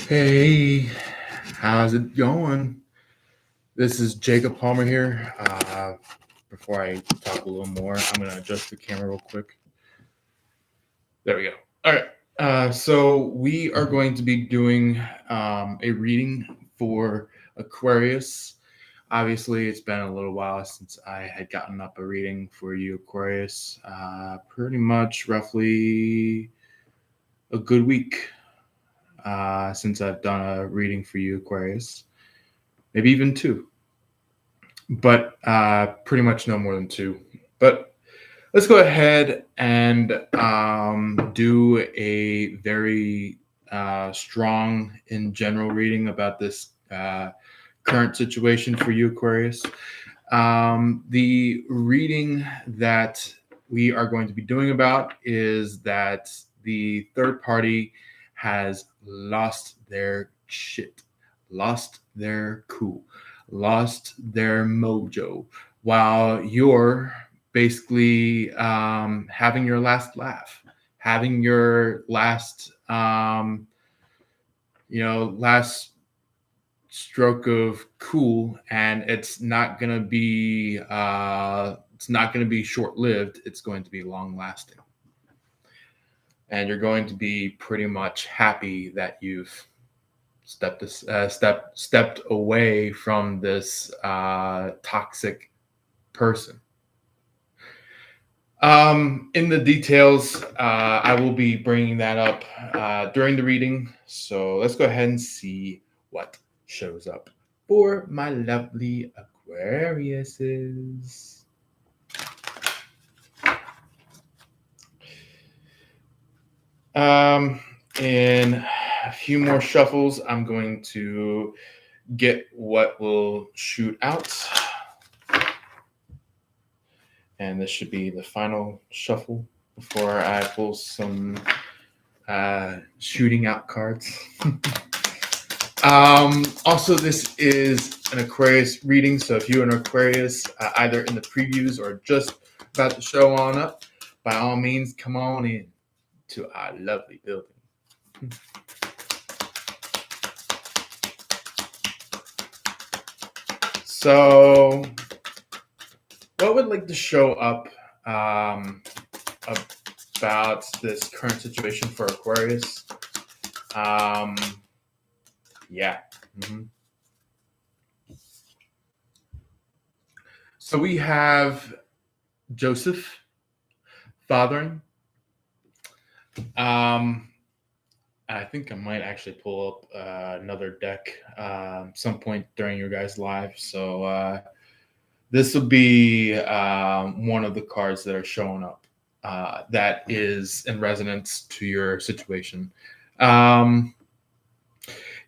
Hey, how's it going? This is Jacob Palmer here. Before I talk a little more, I'm going to adjust the camera real quick. There we go. All right. So we are going to be doing a reading for Aquarius. Obviously, it's been a little while since I had gotten up a reading for you, Aquarius. Pretty much roughly a good week since I've done a reading for you, Aquarius. Maybe even two, but pretty much no more than two. But let's go ahead and do a very strong in general reading about this current situation for you, Aquarius. The reading that we are going to be doing about is that the third party has lost their shit, lost their cool, lost their mojo, while you're basically having your last laugh, having your last, last stroke of cool, and it's not gonna be short lived. It's going to be long lasting, and you're going to be pretty much happy that you've stepped away from this toxic person. In the details, I will be bringing that up during the reading. So let's go ahead and see what shows up for my lovely Aquariuses. In a few more shuffles, I'm going to get what will shoot out. And this should be the final shuffle before I pull some shooting out cards. Also, this is an Aquarius reading, so if you're an Aquarius, either in the previews or just about to show on up, by all means, come on in to our lovely building. So, what would like to show up about this current situation for Aquarius? Yeah. Mm-hmm. So we have Joseph fathering. I think I might actually pull up another deck some point during your guys' live. So this will be one of the cards that are showing up that is in resonance to your situation.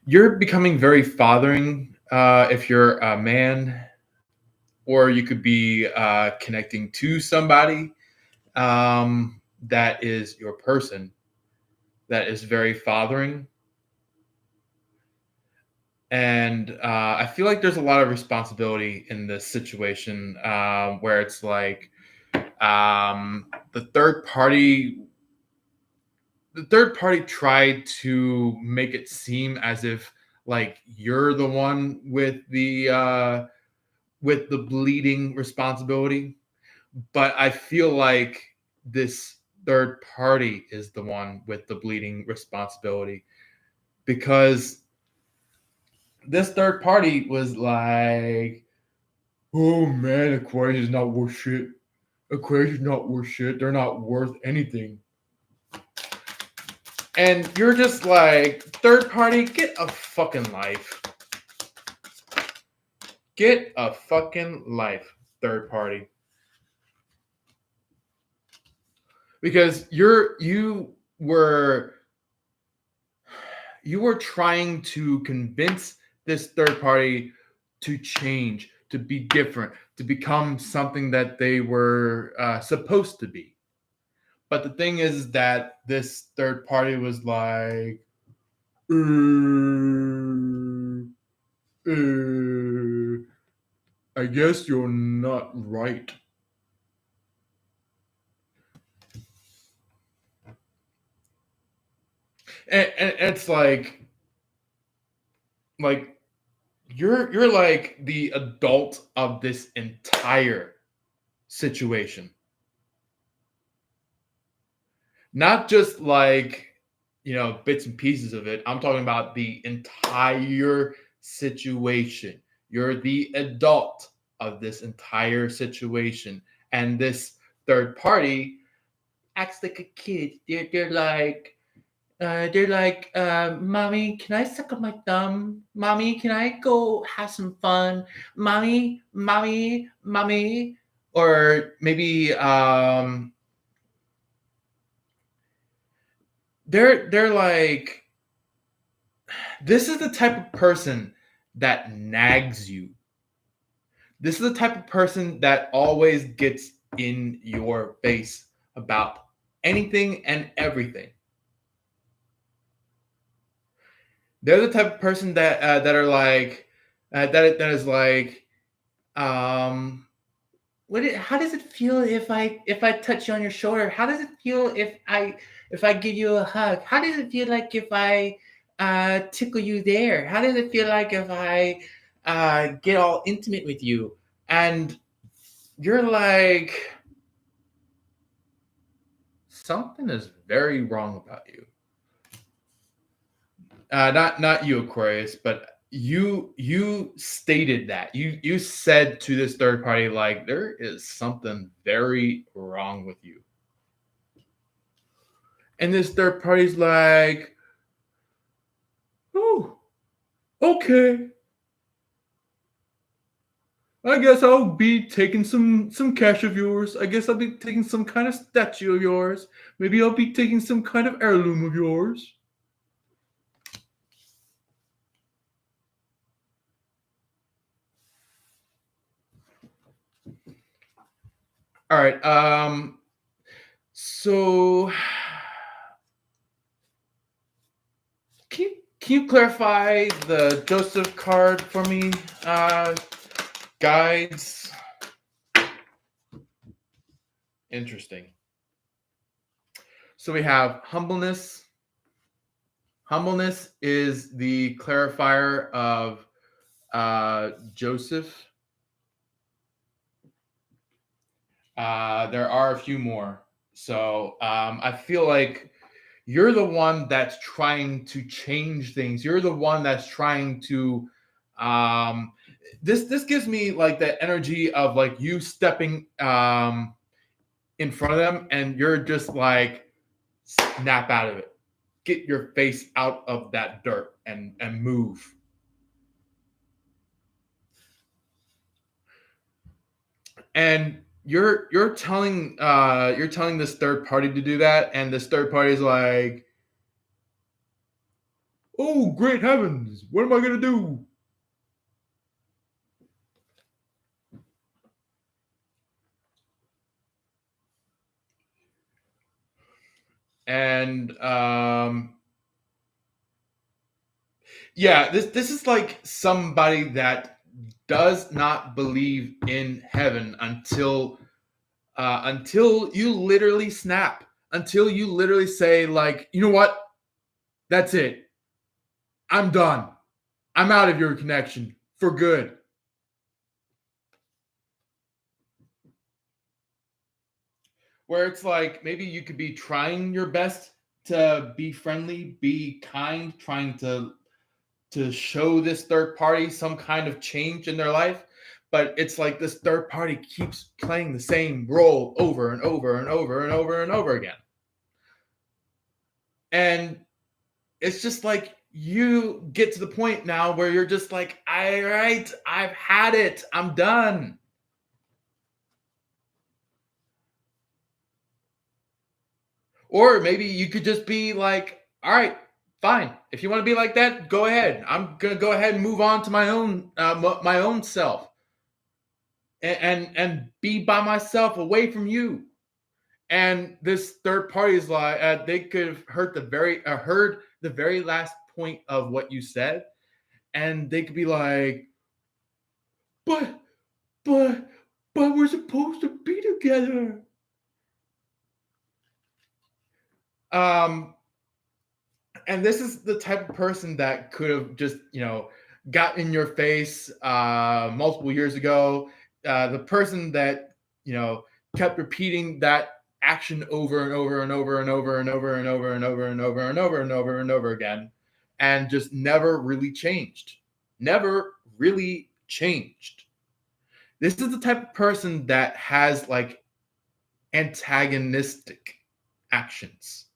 You're becoming very fathering if you're a man, or you could be connecting to somebody that is your person that is very fathering. And I feel like there's a lot of responsibility in this situation where it's like the third party tried to make it seem as if like you're the one with the bleeding responsibility, but I feel like this third party is the one with the bleeding responsibility, because this third party was like, oh man, Aquarius is not worth shit. Aquarius is not worth shit. They're not worth anything. And you're just like, third party, get a fucking life. Get a fucking life, third party. Because you were trying to convince this third party to change, to be different, to become something that they were supposed to be. But the thing is that this third party was like, I guess you're not right. And it's like, like you're like the adult of this entire situation. Not just like, bits and pieces of it. I'm talking about the entire situation. You're the adult of this entire situation. And this third party acts like a kid. Mommy, can I suck on my thumb? Mommy, can I go have some fun? Mommy, mommy, mommy. Or maybe they're like, this is the type of person that nags you. This is the type of person that always gets in your face about anything and everything. They're the type of person that are like that is like, um how does it feel if I touch you on your shoulder? How does it feel if I give you a hug? How does it feel like if I tickle you there? How does it feel like if I get all intimate with you? And you're like, something is very wrong about you. Not you, Aquarius, but you stated that you said to this third party, like, there is something very wrong with you. And this third party's like, oh, okay. I guess I'll be taking some cash of yours. I guess I'll be taking some kind of statue of yours. Maybe I'll be taking some kind of heirloom of yours. All right. So can you clarify the Joseph card for me, guides? Interesting. So we have humbleness. Humbleness is the clarifier of Joseph. There are a few more. So I feel like you're the one that's trying to change things. You're the one that's trying to. This gives me like that energy of like you stepping in front of them, and you're just like, snap out of it, get your face out of that dirt and move. And you're telling this third party to do that, and this third party is like, oh great heavens, what am I gonna do? And yeah, this is like somebody that does not believe in heaven until you literally snap, until you literally say, like, you know what, that's it, I'm done, I'm out of your connection for good. Where it's like, maybe you could be trying your best to be friendly, be kind, trying to show this third party some kind of change in their life, but it's like this third party keeps playing the same role over and over and over and over and over again. And it's just like you get to the point now where you're just like, all right, I've had it, I'm done. Or maybe you could just be like, all right, fine. If you want to be like that, go ahead. I'm gonna go ahead and move on to my own self, and be by myself, away from you. And this third party is like, they could have heard the very last point of what you said, and they could be like, but but but we're supposed to be together. Um, and this is the type of person that could have just, got in your face multiple years ago, the person that kept repeating that action over and over and over and over and over and over and over and over and over and over and over again, and just never really changed. Never really changed. This is the type of person that has like antagonistic actions.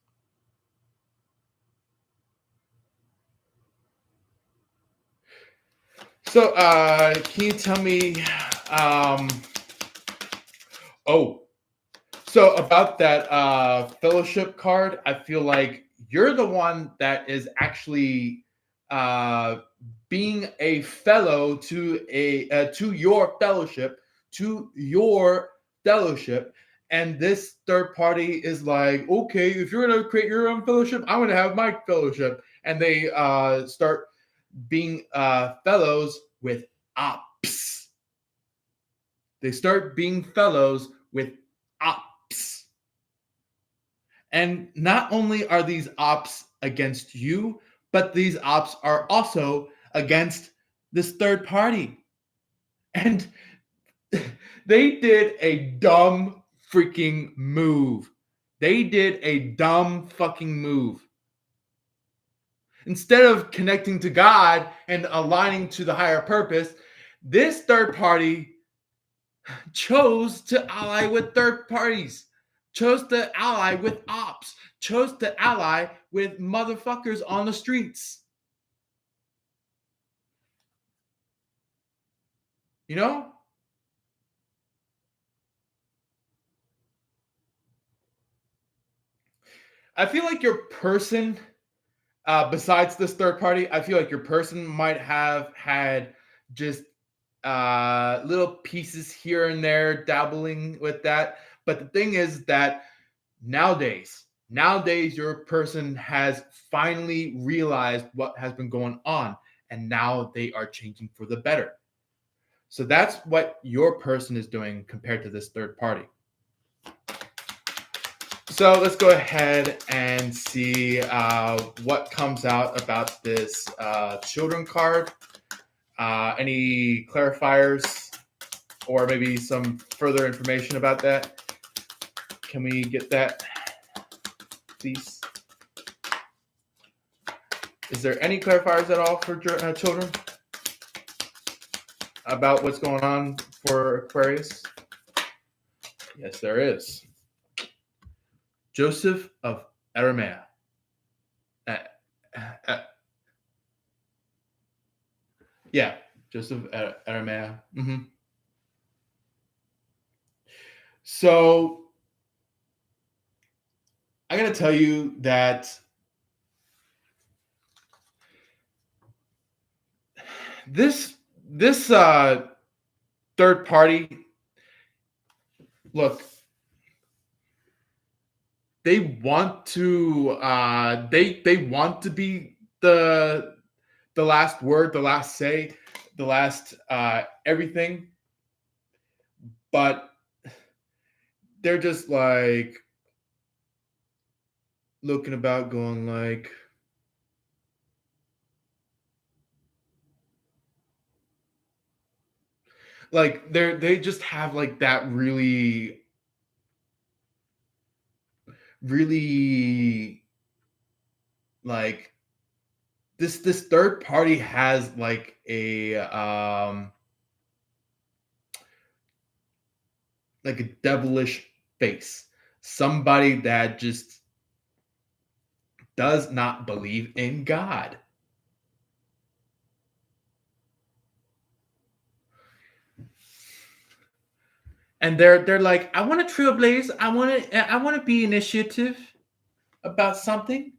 So, can you tell me? Oh, so about that fellowship card, I feel like you're the one that is actually uh, being a fellow to your fellowship, and this third party is like, okay, if you're gonna create your own fellowship, I'm gonna have my fellowship, and they start being fellows with ops. They start being fellows with ops. And not only are these ops against you, but these ops are also against this third party. And they did a dumb freaking move. They did a dumb fucking move. Instead of connecting to God and aligning to the higher purpose, this third party chose to ally with third parties, chose to ally with ops, chose to ally with motherfuckers on the streets. You know? I feel like your person, besides this third party, I feel like your person might have had just little pieces here and there dabbling with that. But the thing is that nowadays, your person has finally realized what has been going on, and now they are changing for the better. So that's what your person is doing compared to this third party. So let's go ahead and see what comes out about this children card. Any clarifiers or maybe some further information about that? Can we get that, please? Is there any clarifiers at all for children about what's going on for Aquarius? Yes, there is. Joseph of Arimathea. Yeah, Joseph Arimathea. Mm-hmm. So I gotta tell you that this third party, look, they want to they want to be the last word, the last say, the last everything, but they're just like looking about going like they just have like that really like this third party has like a devilish face, somebody that just does not believe in God. And they're like, I want to trailblaze, I want to be initiative about something.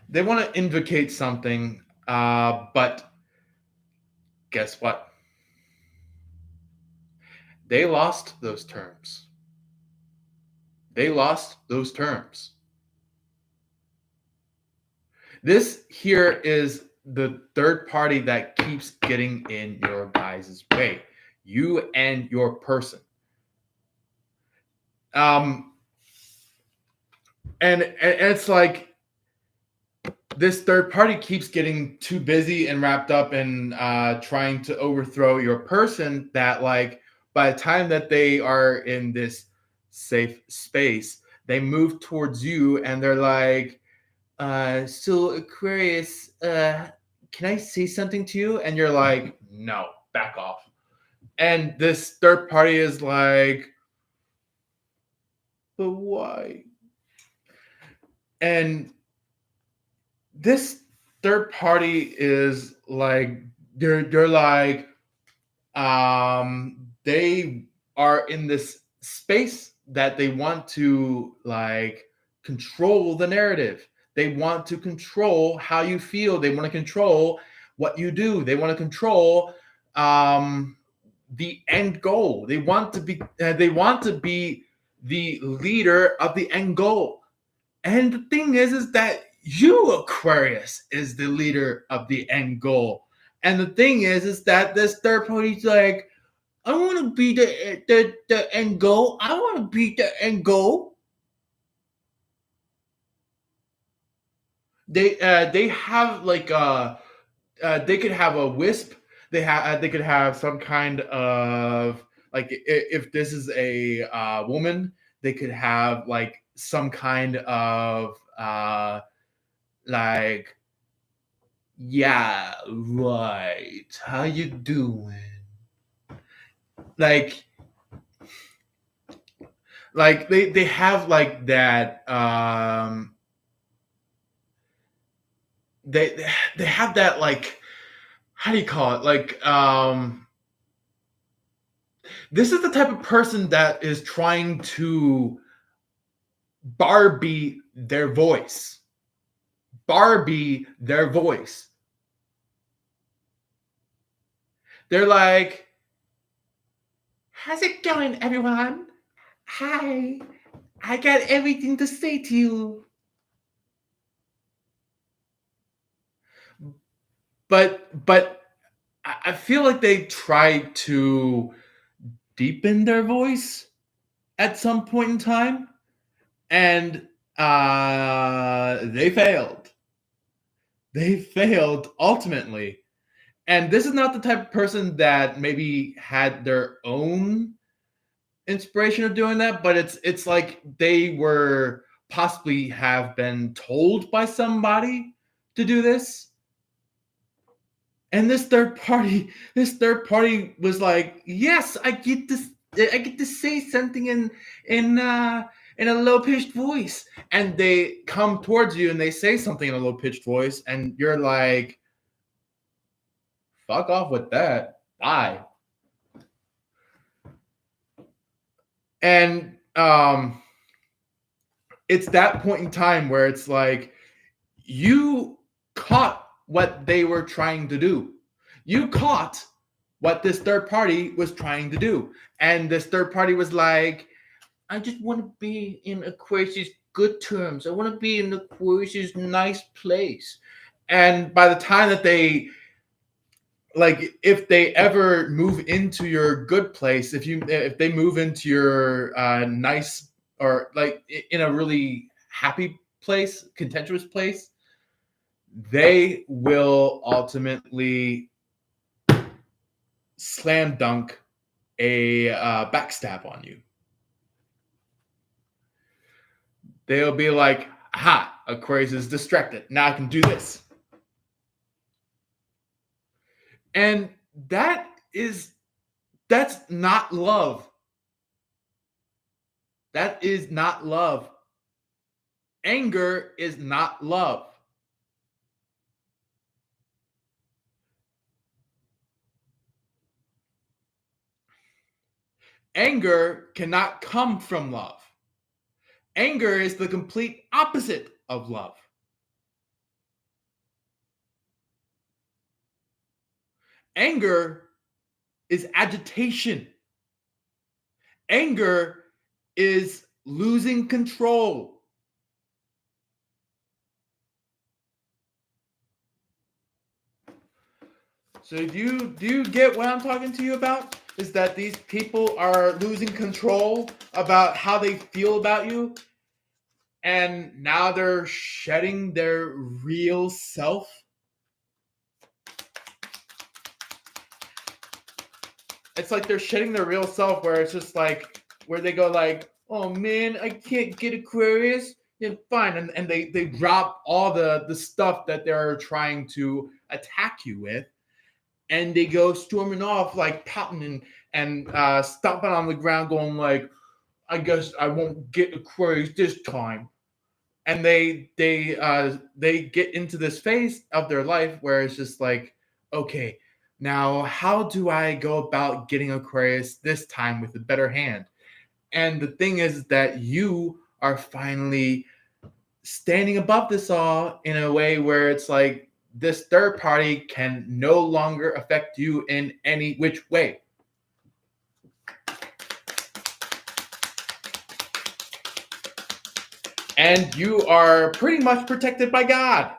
They want to invocate something, but guess what? They lost those terms. They lost those terms. This here is the third party that keeps getting in your guys' way. You and your person. And it's like this third party keeps getting too busy and wrapped up in trying to overthrow your person that, like, by the time that they are in this safe space, they move towards you and they're like, so Aquarius, can I say something to you? And you're like, no, back off. And this third party is like, but why? And this third party is like, they're like, they are in this space that they want to, like, control the narrative. They want to control how you feel. They want to control what you do. They want to control um the end goal. They want to be the leader of the end goal. And the thing is that you, Aquarius, is the leader of the end goal. And the thing is that this third party's like, I want to be the end goal. I want to be the end goal. They have like they could have a wisp. They could have some kind of, like, if this is a woman, they could have like some kind of like, yeah, right, how you doing, like they have like that they have that, like, how do you call it, like, this is the type of person that is trying to Barbie their voice. Barbie their voice. They're like, how's it going, everyone? Hi, I got everything to say to you. But I feel like they tried to deepen their voice at some point in time, and they failed. They failed ultimately. And this is not the type of person that maybe had their own inspiration of doing that, but it's like they were possibly have been told by somebody to do this. And this third party was like, yes, I get to say something in a low pitched voice. And they come towards you and they say something in a low pitched voice, and you're like, fuck off with that. Bye. And it's that point in time where it's like, you caught what they were trying to do. You caught what this third party was trying to do. And this third party was like, I just want to be in Aquarius' good terms. I want to be in Aquarius' nice place. And by the time that they, like, if they ever move into your good place, if they move into your nice, or like in a really happy place, contentious place, they will ultimately slam dunk a backstab on you. They'll be like, aha, Aquarius is distracted. Now I can do this. And that's not love. That is not love. Anger is not love. Anger cannot come from love. Anger is the complete opposite of love. Anger is agitation. Anger is losing control. So do you get what I'm talking to you about? Is that these people are losing control about how they feel about you, and now they're shedding their real self. It's like they're shedding their real self, where it's just like where they go like, oh man, I can't get Aquarius. Yeah, fine. And they drop all the stuff that they're trying to attack you with, and they go storming off like pouting and stomping on the ground, going like, I guess I won't get Aquarius this time. And they get into this phase of their life where it's just like, okay, now how do I go about getting Aquarius this time with a better hand? And the thing is that you are finally standing above this all in a way where it's like this third party can no longer affect you in any which way. And you are pretty much protected by God.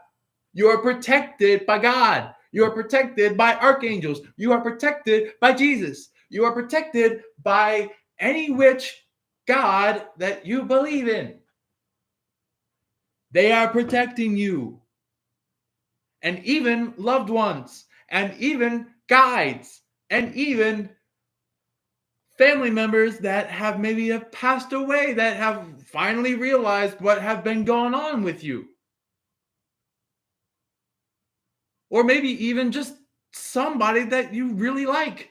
You are protected by God. You are protected by archangels. You are protected by Jesus. You are protected by any which God that you believe in. They are protecting you. And even loved ones, and even guides, and even family members that have maybe have passed away, that have finally realized what have been going on with you. Or maybe even just somebody that you really like.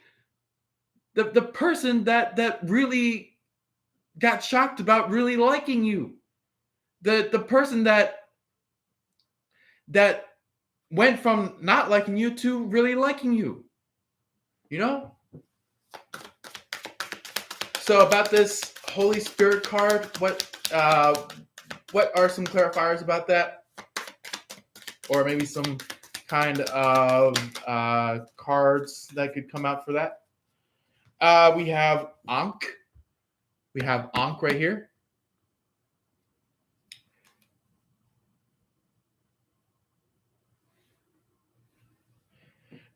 The person that really got shocked about really liking you. The person that went from not liking you to really liking you. You know? So about this Holy Spirit card, what are some clarifiers about that? Or maybe some kind of cards that could come out for that? We have Ankh. We have Ankh right here.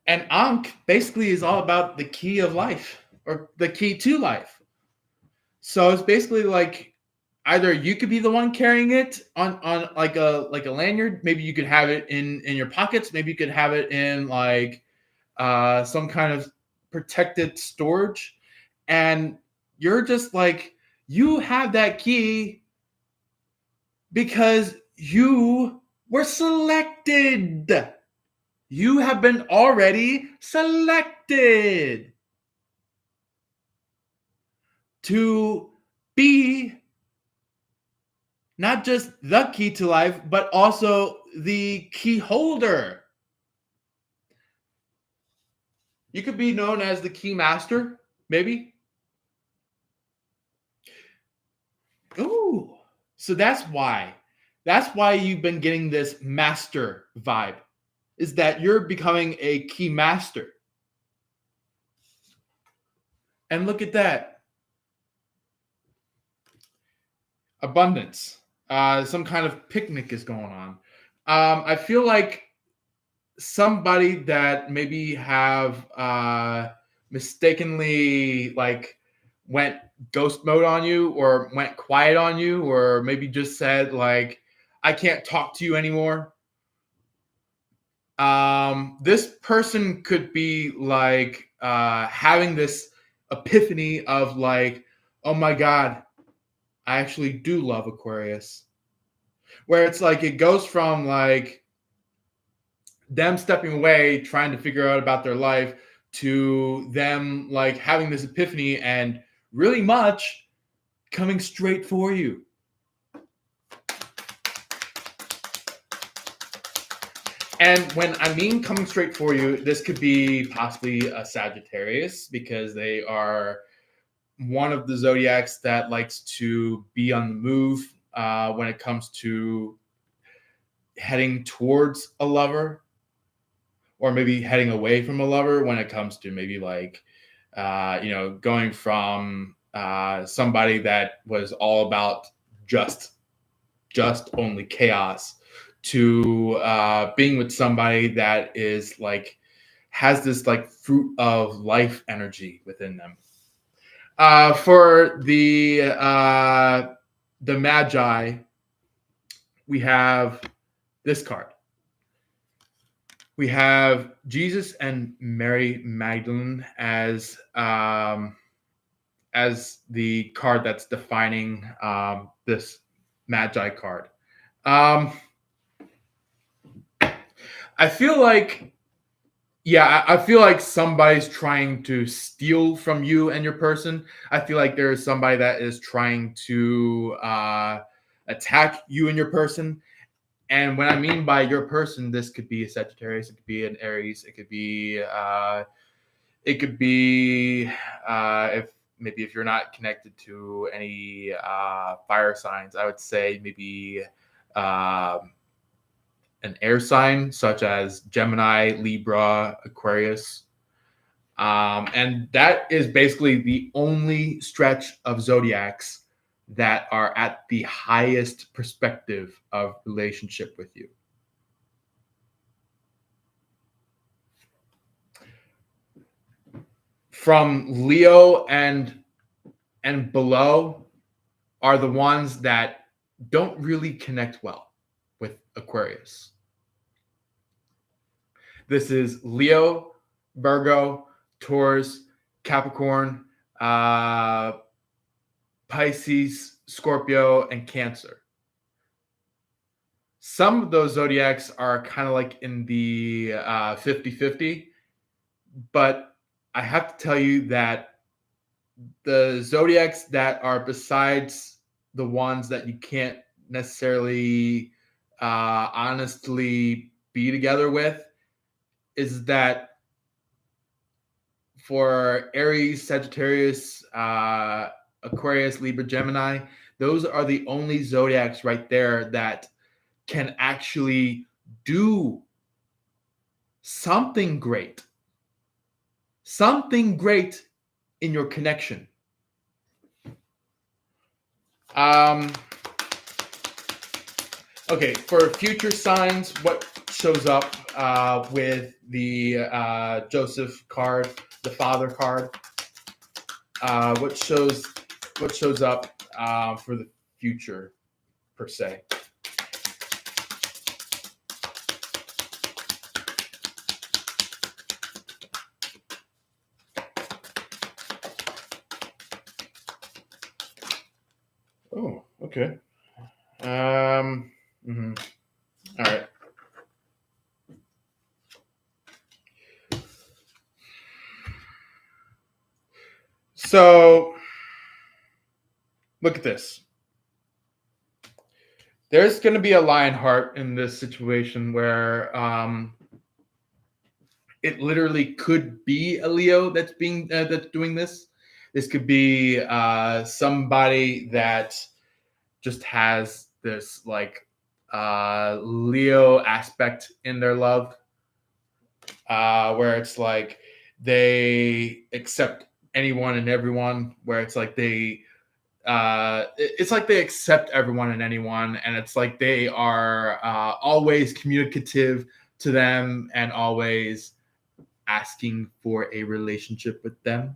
And Ankh basically is all about the key of life, or the key to life. So it's basically like either you could be the one carrying it on like a lanyard. Maybe you could have it in your pockets. Maybe you could have it in like some kind of protected storage. And you're just like, you have that key because you were selected. You have been already selected to be not just the key to life, but also the key holder. You could be known as the key master, maybe. Ooh, so that's why. That's why you've been getting this master vibe, is that you're becoming a key master. And look at that. Abundance. Some kind of picnic is going on. I feel like somebody that maybe have mistakenly like went ghost mode on you, or went quiet on you, or maybe just said like, I can't talk to you anymore. This person could be like having this epiphany of like, oh my God, I actually do love Aquarius. Where it's like it goes from like them stepping away, trying to figure out about their life, to them like having this epiphany and really much coming straight for you. And when I mean coming straight for you, this could be possibly a Sagittarius, because they are one of the zodiacs that likes to be on the move when it comes to heading towards a lover, or maybe heading away from a lover when it comes to maybe like, going from somebody that was all about just only chaos to being with somebody that is like, has this like fruit of life energy within them. For the Magi, we have this card. We have Jesus and Mary Magdalene as the card that's defining this Magi card. I feel like, yeah, I feel like somebody's trying to steal from you and your person. I feel like there's somebody that is trying to attack you and your person. And when I mean by your person, this could be a Sagittarius, it could be an Aries, if maybe if you're not connected to any fire signs, I would say maybe an air sign such as Gemini, Libra, Aquarius. And that is basically the only stretch of zodiacs that are at the highest perspective of relationship with you. From Leo and below are the ones that don't really connect well with Aquarius. This is Leo, Virgo, Taurus, Capricorn, Pisces, Scorpio, and Cancer. Some of those zodiacs are kind of like in the 50-50, but I have to tell you that the zodiacs that are besides the ones that you can't necessarily honestly be together with is that for Aries, Sagittarius, Aquarius, Libra, Gemini, those are the only zodiacs right there that can actually do something great in your connection. Okay, for future signs, what shows up with the Joseph card, the father card? What shows up for the future per se? Oh, okay. All right. So, look at this. There's going to be a Lionheart in this situation where it literally could be a Leo that's doing this. This could be somebody that just has this like Leo aspect in their love, where it's like they accept anyone and everyone, where it's like they accept everyone and anyone, and it's like they are always communicative to them and always asking for a relationship with them.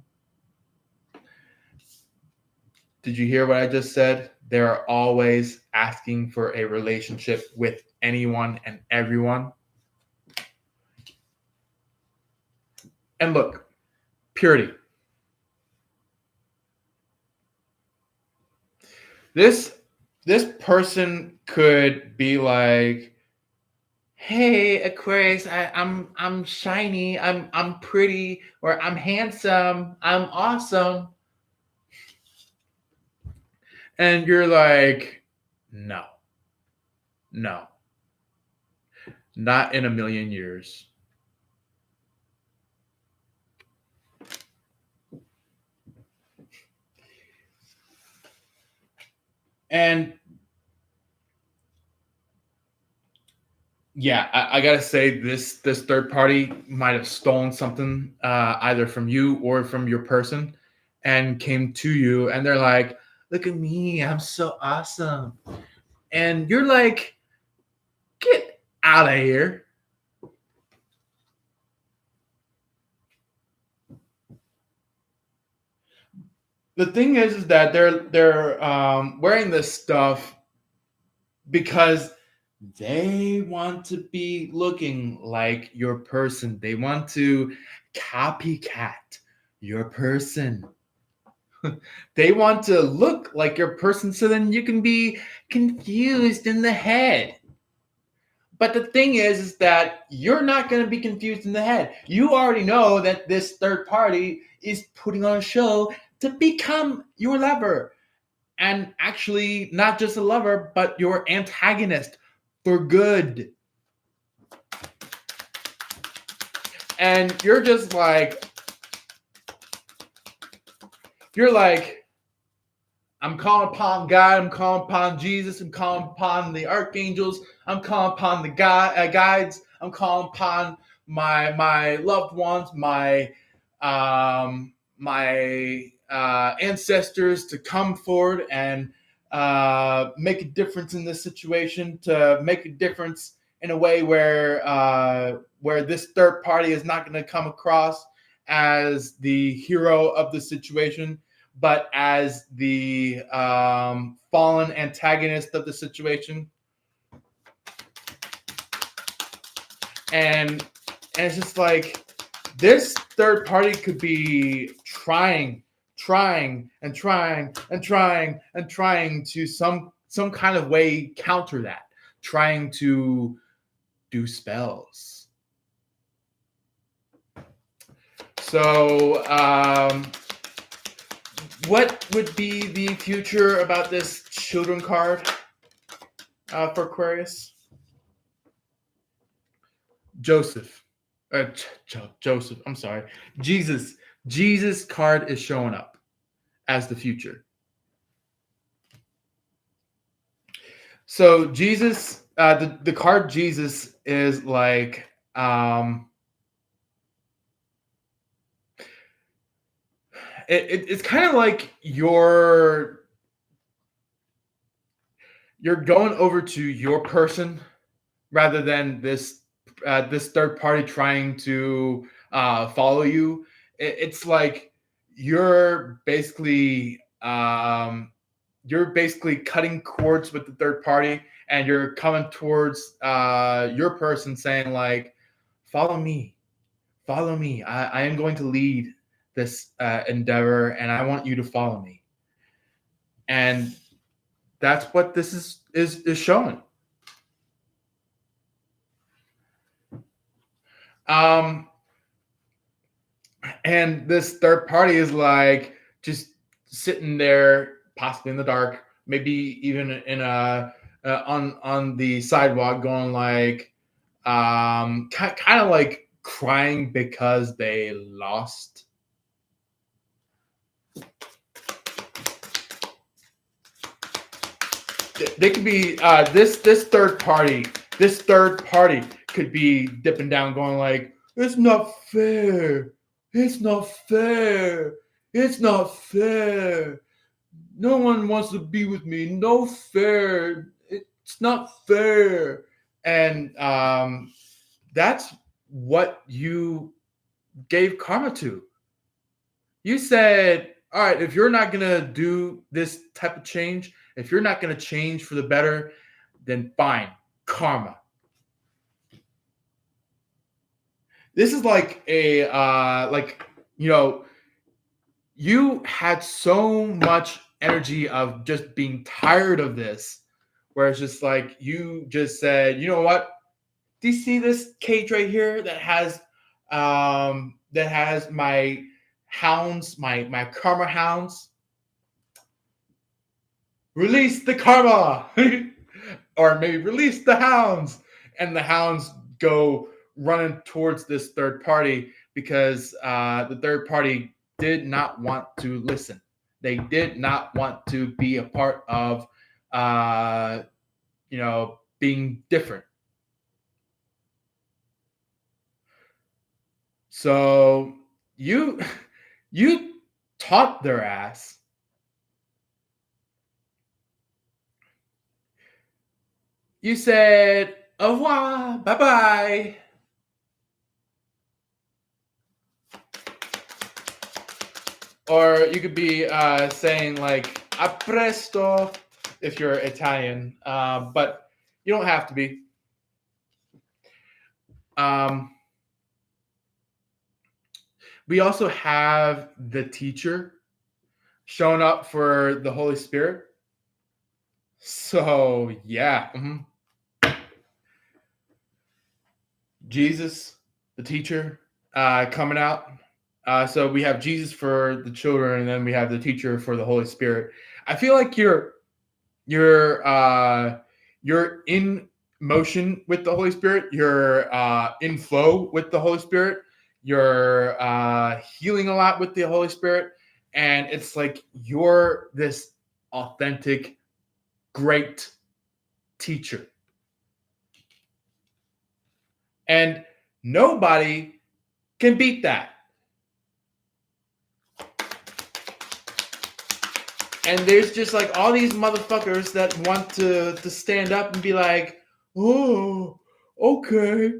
Did you hear what I just said? They're always asking for a relationship with anyone and everyone. And look, purity. This person could be like, "Hey, Aquarius, I'm shiny, I'm pretty, or I'm handsome, I'm awesome." And you're like, "No. No. Not in a million years." And yeah, I gotta say this third party might have stolen something either from you or from your person, and came to you, and they're like, "Look at me, I'm so awesome," and you're like, "Get out of here." The thing is that they're wearing this stuff because They want to be looking like your person. They want to copycat your person. They want to look like your person so then you can be confused in the head. But the thing is that you're not going to be confused in the head. You already know that this third party is putting on a show to become your lover. And actually, not just a lover, but your antagonist for good. And you're just like, I'm calling upon God, I'm calling upon Jesus, I'm calling upon the archangels, I'm calling upon the guides, I'm calling upon my loved ones, my ancestors to come forward and make a difference in this situation, to make a difference in a way where this third party is not going to come across as the hero of the situation, but as the fallen antagonist of the situation. And it's just like this third party could be trying to some kind of way counter that, trying to do spells. So what would be the future about this children card for Aquarius? Joseph. Joseph. I'm sorry. Jesus. Jesus card is showing up as the future. So Jesus, the card Jesus is like it's kind of like you're going over to your person rather than this third party trying to follow you. It's like you're basically cutting cords with the third party, and you're coming towards your person saying like, follow me. I am going to lead this endeavor, and I want you to follow me. And that's what this is showing. And this third party is like just sitting there, possibly in the dark, maybe even in a on the sidewalk, going like kind of like crying because they lost. They could be this third party. This third party could be dipping down, going like, "It's not fair. It's not fair. It's not fair. No one wants to be with me. No fair. It's not fair." And that's what you gave karma to. You said, all right, if you're not going to do this type of change, if you're not going to change for the better, then fine, karma. This is like a, you had so much energy of just being tired of this, where it's just like you just said, you know what? Do you see this cage right here that has my hounds, my karma hounds? Release the karma, or maybe release the hounds, and the hounds go running towards this third party because the third party did not want to listen. They did not want to be a part of being different. So you taught their ass. You said, au revoir, bye bye. Or you could be saying like, a presto if you're Italian. But You don't have to be. We also have the teacher showing up for the Holy Spirit. So, yeah. Jesus, the teacher, coming out. So we have Jesus for the children, and then we have the teacher for the Holy Spirit. I feel like you're in motion with the Holy Spirit. You're in flow with the Holy Spirit. You're healing a lot with the Holy Spirit, and it's like you're this authentic, great teacher, and nobody can beat that. And there's just like all these motherfuckers that want to stand up and be like, oh, okay,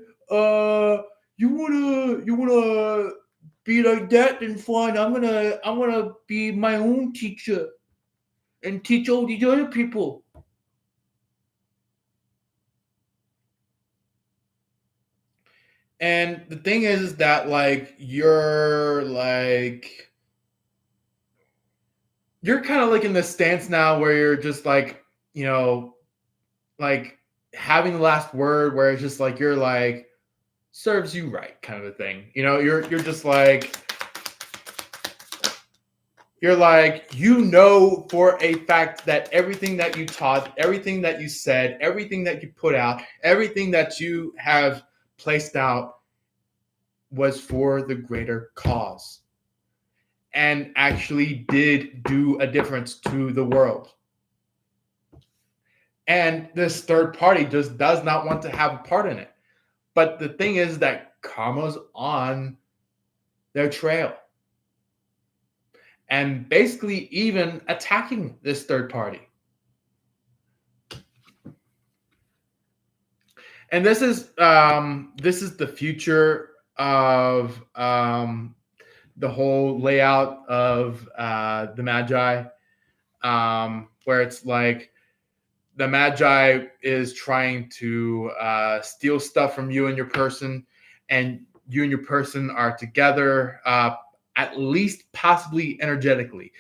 you wanna be like that, then fine. I'm gonna be my own teacher and teach all these other people. And the thing is that like you're kind of like in this stance now where you're just like, like having the last word, where it's just like you're like serves you right kind of a thing. You're just like for a fact that everything that you taught, everything that you said, everything that you put out, everything that you have placed out was for the greater cause and actually did do a difference to the world. And this third party just does not want to have a part in it. But the thing is that karma's on their trail and basically even attacking this third party. And this is the future of the whole layout of the Magi, where it's like the Magi is trying to steal stuff from you and your person, and you and your person are together, at least possibly energetically,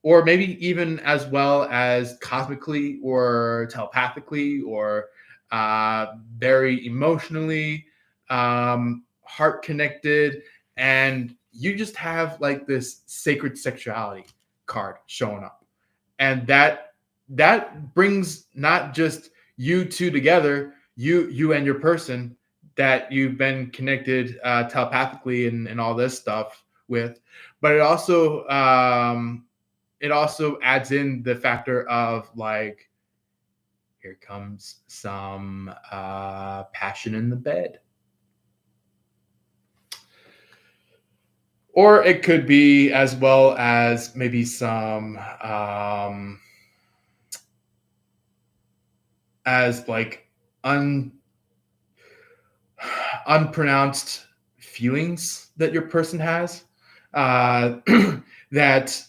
or maybe even as well as cosmically or telepathically or very emotionally, heart connected, and you just have like this sacred sexuality card showing up, and that brings not just you two together, you and your person that you've been connected telepathically and all this stuff with, but it also adds in the factor of like, here comes some passion in the bed. Or it could be as well as maybe some as like unpronounced feelings that your person has, that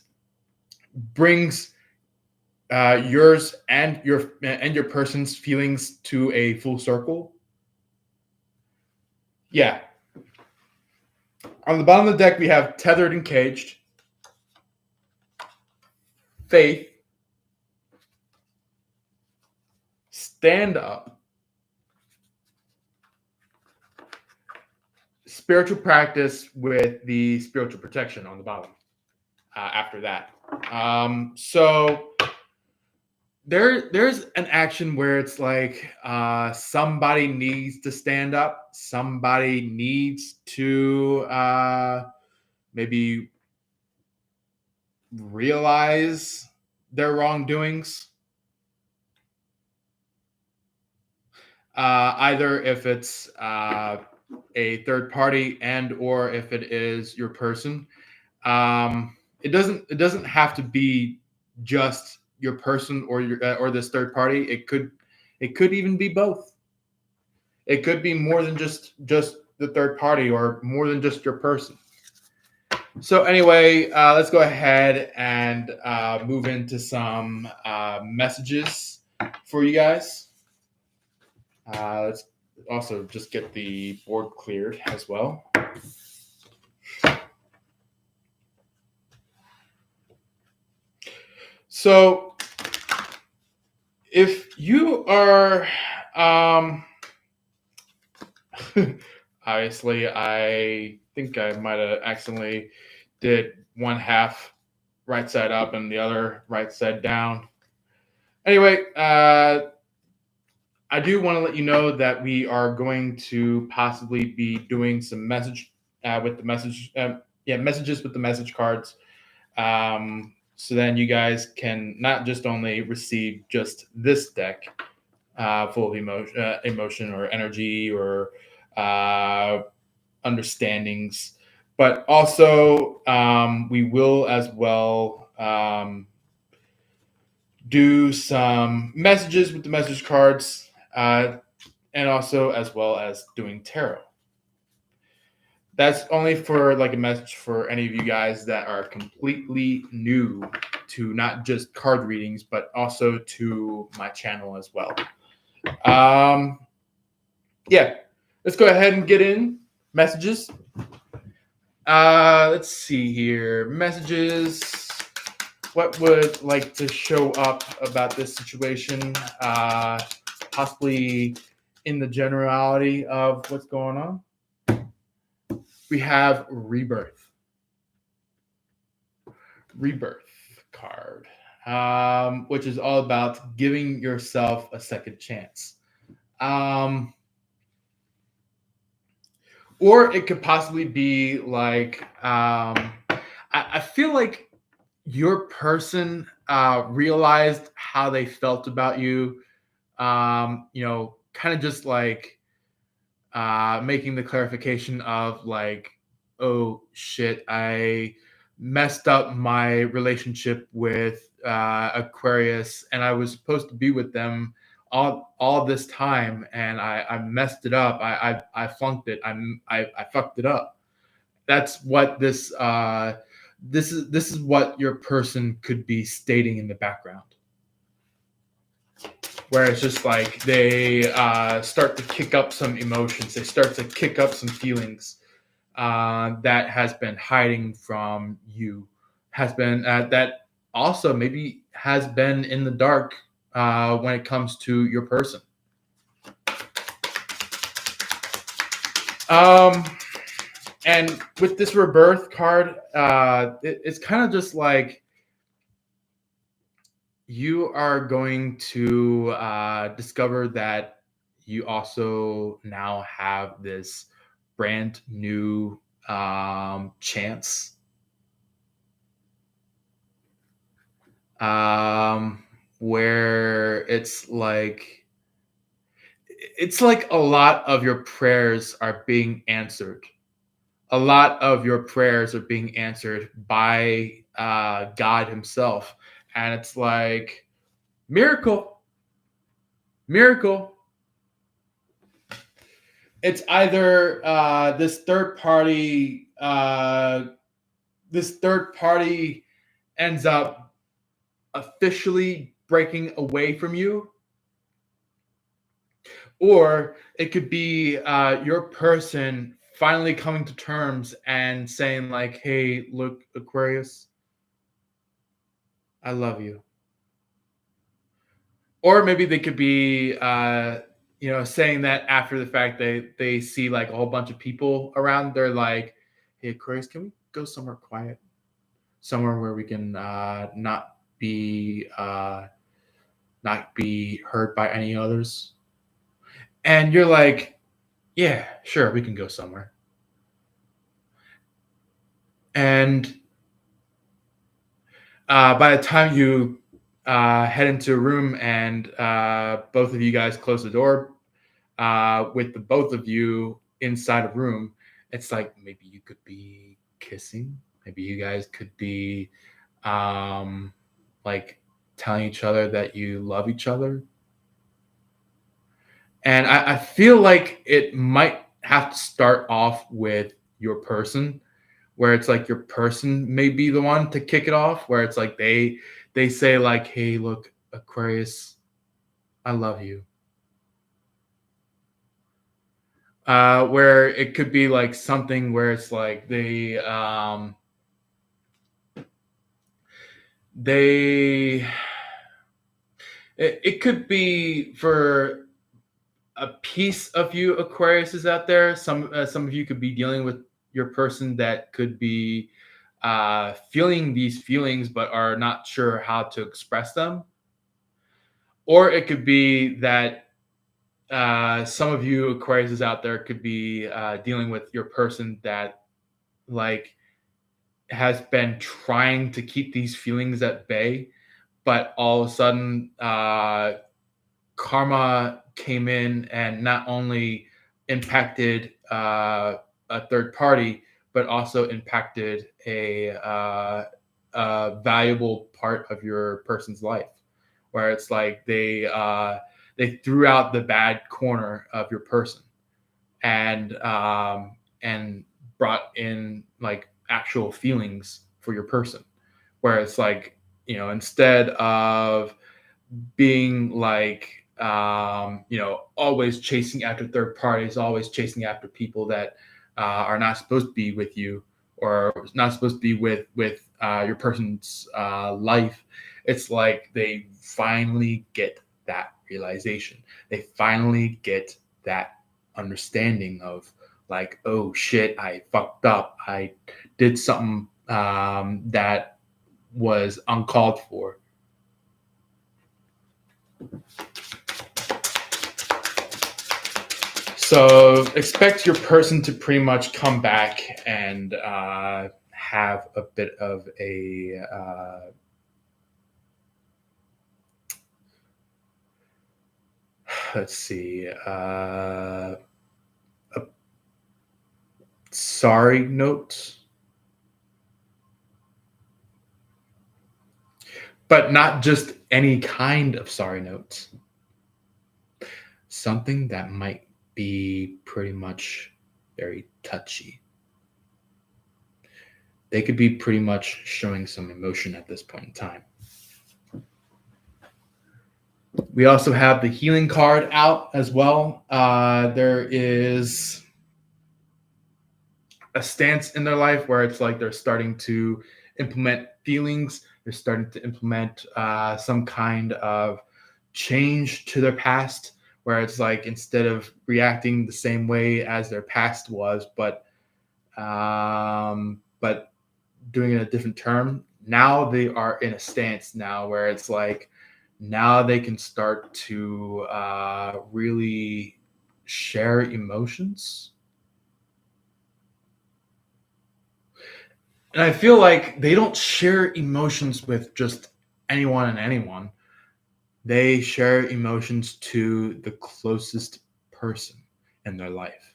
brings yours and your person's feelings to a full circle. Yeah. On the bottom of the deck, we have tethered and caged, faith, stand up, spiritual practice with the spiritual protection on the bottom after that. So there's an action where it's like somebody needs to stand up, somebody needs to maybe realize their wrongdoings. Either if it's a third party and or if it is your person. It doesn't have to be just your person or or this third party. It could even be both. It could be more than just the third party or more than just your person. So anyway, let's go ahead and move into some messages for you guys. Let's also just get the board cleared as well. So if you are, obviously, I think I might have accidentally did one half right side up and the other right side down. Anyway, I do want to let you know that we are going to possibly be doing some message with the message, messages with the message cards. So then you guys can not just only receive just this deck full of emotion or energy or understandings, but also we will as well do some messages with the message cards, and also as well as doing tarot. That's only for like a message for any of you guys that are completely new to not just card readings, but also to my channel as well. Yeah, let's go ahead and get in messages. Let's see here. Messages. What would like to show up about this situation? Possibly in the generality of what's going on. We have rebirth. Rebirth card, which is all about giving yourself a second chance. Or it could possibly be like, I feel like your person realized how they felt about you, kind of just like making the clarification of like, oh shit, I messed up my relationship with Aquarius, and I was supposed to be with them all this time, and I messed it up. I flunked it. I fucked it up. That's what this is what your person could be stating in the background, where it's just like they start to kick up some emotions. They start to kick up some feelings that has been hiding from you, has been that also maybe has been in the dark when it comes to your person. And with this rebirth card, it's kind of just like you are going to discover that you also now have this brand new chance, where it's like a lot of your prayers are being answered. A lot of your prayers are being answered by God himself. And it's like, miracle, miracle. It's either this third party ends up officially breaking away from you, or it could be your person finally coming to terms and saying like, hey, look, Aquarius, I love you. Or maybe they could be saying that after the fact they see like a whole bunch of people around. They're like, hey, Aquarius, can we go somewhere quiet, somewhere where we can not be heard by any others? And you're like, yeah, sure, we can go somewhere. And by the time you head into a room and both of you guys close the door, with the both of you inside a room, it's like maybe you could be kissing. Maybe you guys could be like telling each other that you love each other. And I feel like it might have to start off with your person, where it's like your person may be the one to kick it off, where it's like they say like, hey, look, Aquarius, I love you. where it could be like something where it's like they it could be for a piece of you Aquarius is out there. Some of you could be dealing with your person that could be feeling these feelings but are not sure how to express them, or it could be that some of you Aquarius out there could be dealing with your person that like has been trying to keep these feelings at bay, but all of a sudden karma came in and not only impacted a third party, but also impacted a valuable part of your person's life, where it's like they threw out the bad corner of your person and brought in like actual feelings for your person, where it's like, instead of being like always chasing after third parties, always chasing after people that are not supposed to be with you or not supposed to be with your person's life. It's like they finally get that realization. They finally get that understanding of like, oh shit, I fucked up. I did something that was uncalled for. So expect your person to pretty much come back and have a bit of a let's see, a sorry note, but not just any kind of sorry note. Something that might be pretty much very touchy. They could be pretty much showing some emotion at this point in time. We also have the healing card out as well. There is a stance in their life where it's like they're starting to implement feelings. They're starting to implement some kind of change to their past, where it's like instead of reacting the same way as their past was, but doing it in a different term. Now they are in a stance now where it's like now they can start to really share emotions. And I feel like they don't share emotions with just anyone and anyone. They share emotions to the closest person in their life.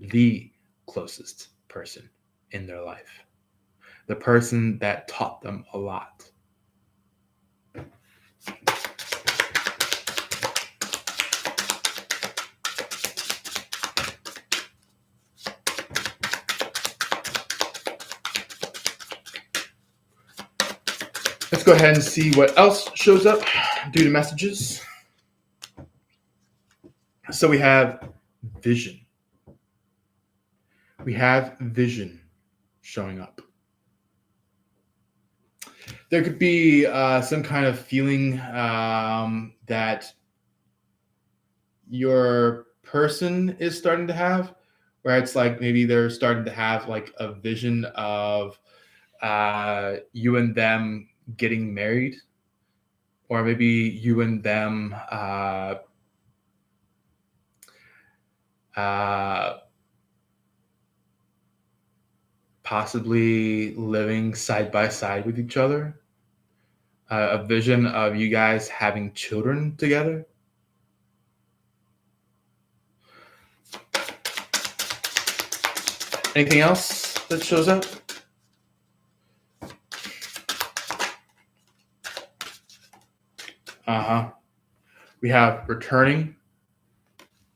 The closest person in their life. The person that taught them a lot. Let's go ahead and see what else shows up due to messages. So we have vision. We have vision showing up. There could be some kind of feeling that your person is starting to have, where it's like maybe they're starting to have like a vision of you and them getting married, or maybe you and them possibly living side by side with each other. A vision of you guys having children together. Anything else that shows up? We have returning,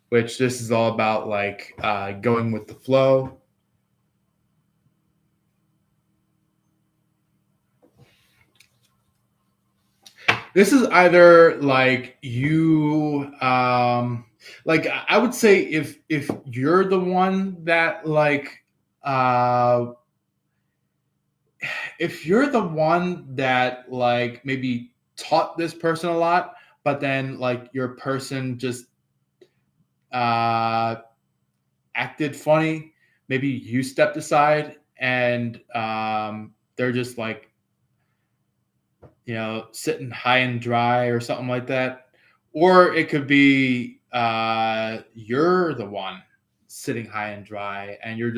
which this is all about like going with the flow. This is either like you like I would say if you're the one that like uh if you're the one that like maybe taught this person a lot, but then like your person just uh acted funny, maybe you stepped aside and they're just like, sitting high and dry or something like that. Or it could be you're the one sitting high and dry and you're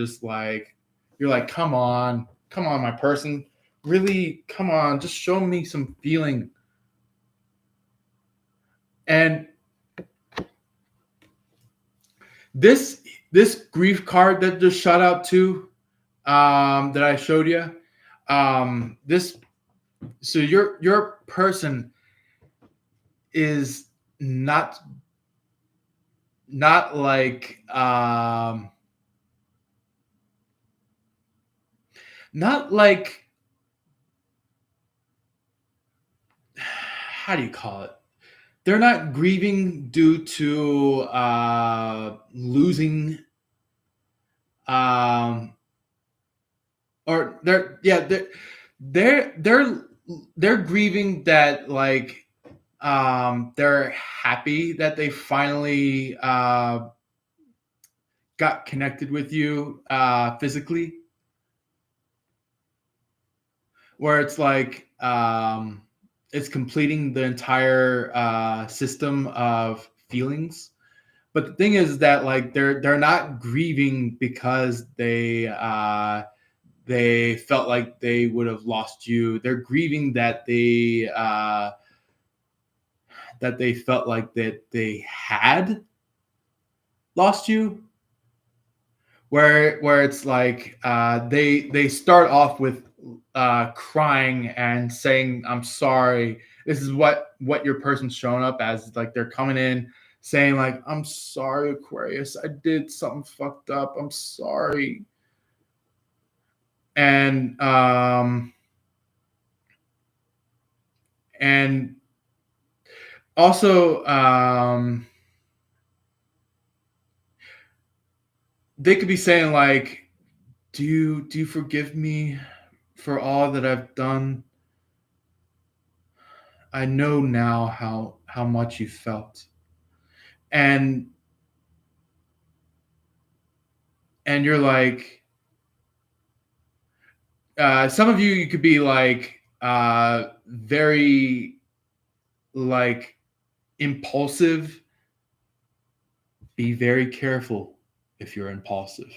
like, come on, my person. Really, come on, just show me some feeling. And this this grief card that just shot out to that I showed you, this so your person is not not like not like how do you call it? They're not grieving due to losing, um, or they're they're they're grieving that like they're happy that they finally got connected with you physically, where it's like it's completing the entire system of feelings. But the thing is that like they're not grieving because they felt like they would have lost you. They're grieving that they felt like that they had lost you. Where it's like they start off with crying and saying, "I'm sorry." This is what your person's showing up as. Like they're coming in saying like, "I'm sorry, Aquarius. I did something fucked up. I'm sorry." And and also they could be saying like, "Do you forgive me for all that I've done? I know now how much you felt." And you're like, some of you could be like very like impulsive. Be very careful if you're impulsive.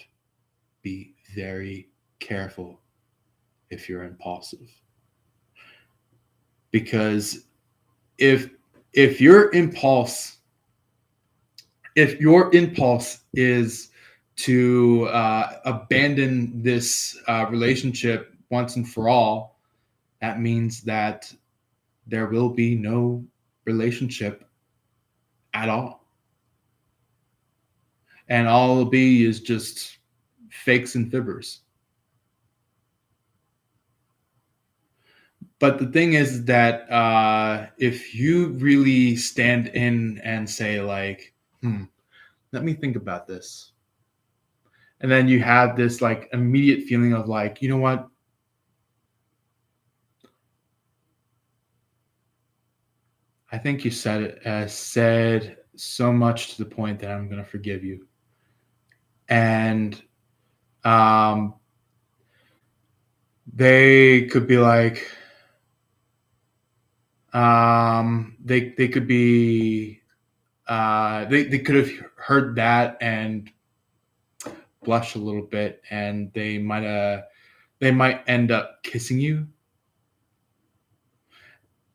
Be very careful if you're impulsive, because if if your impulse if your impulse is to abandon this relationship once and for all, that means that there will be no relationship at all. And all it'll be is just fakes and fibbers. But the thing is that if you really stand in and say, like, let me think about this. And then you have this like immediate feeling of like, you know what? I think you said so much to the point that I'm going to forgive you. And um, they could be like, they could be, they could have heard that and blush a little bit, and they might end up kissing you,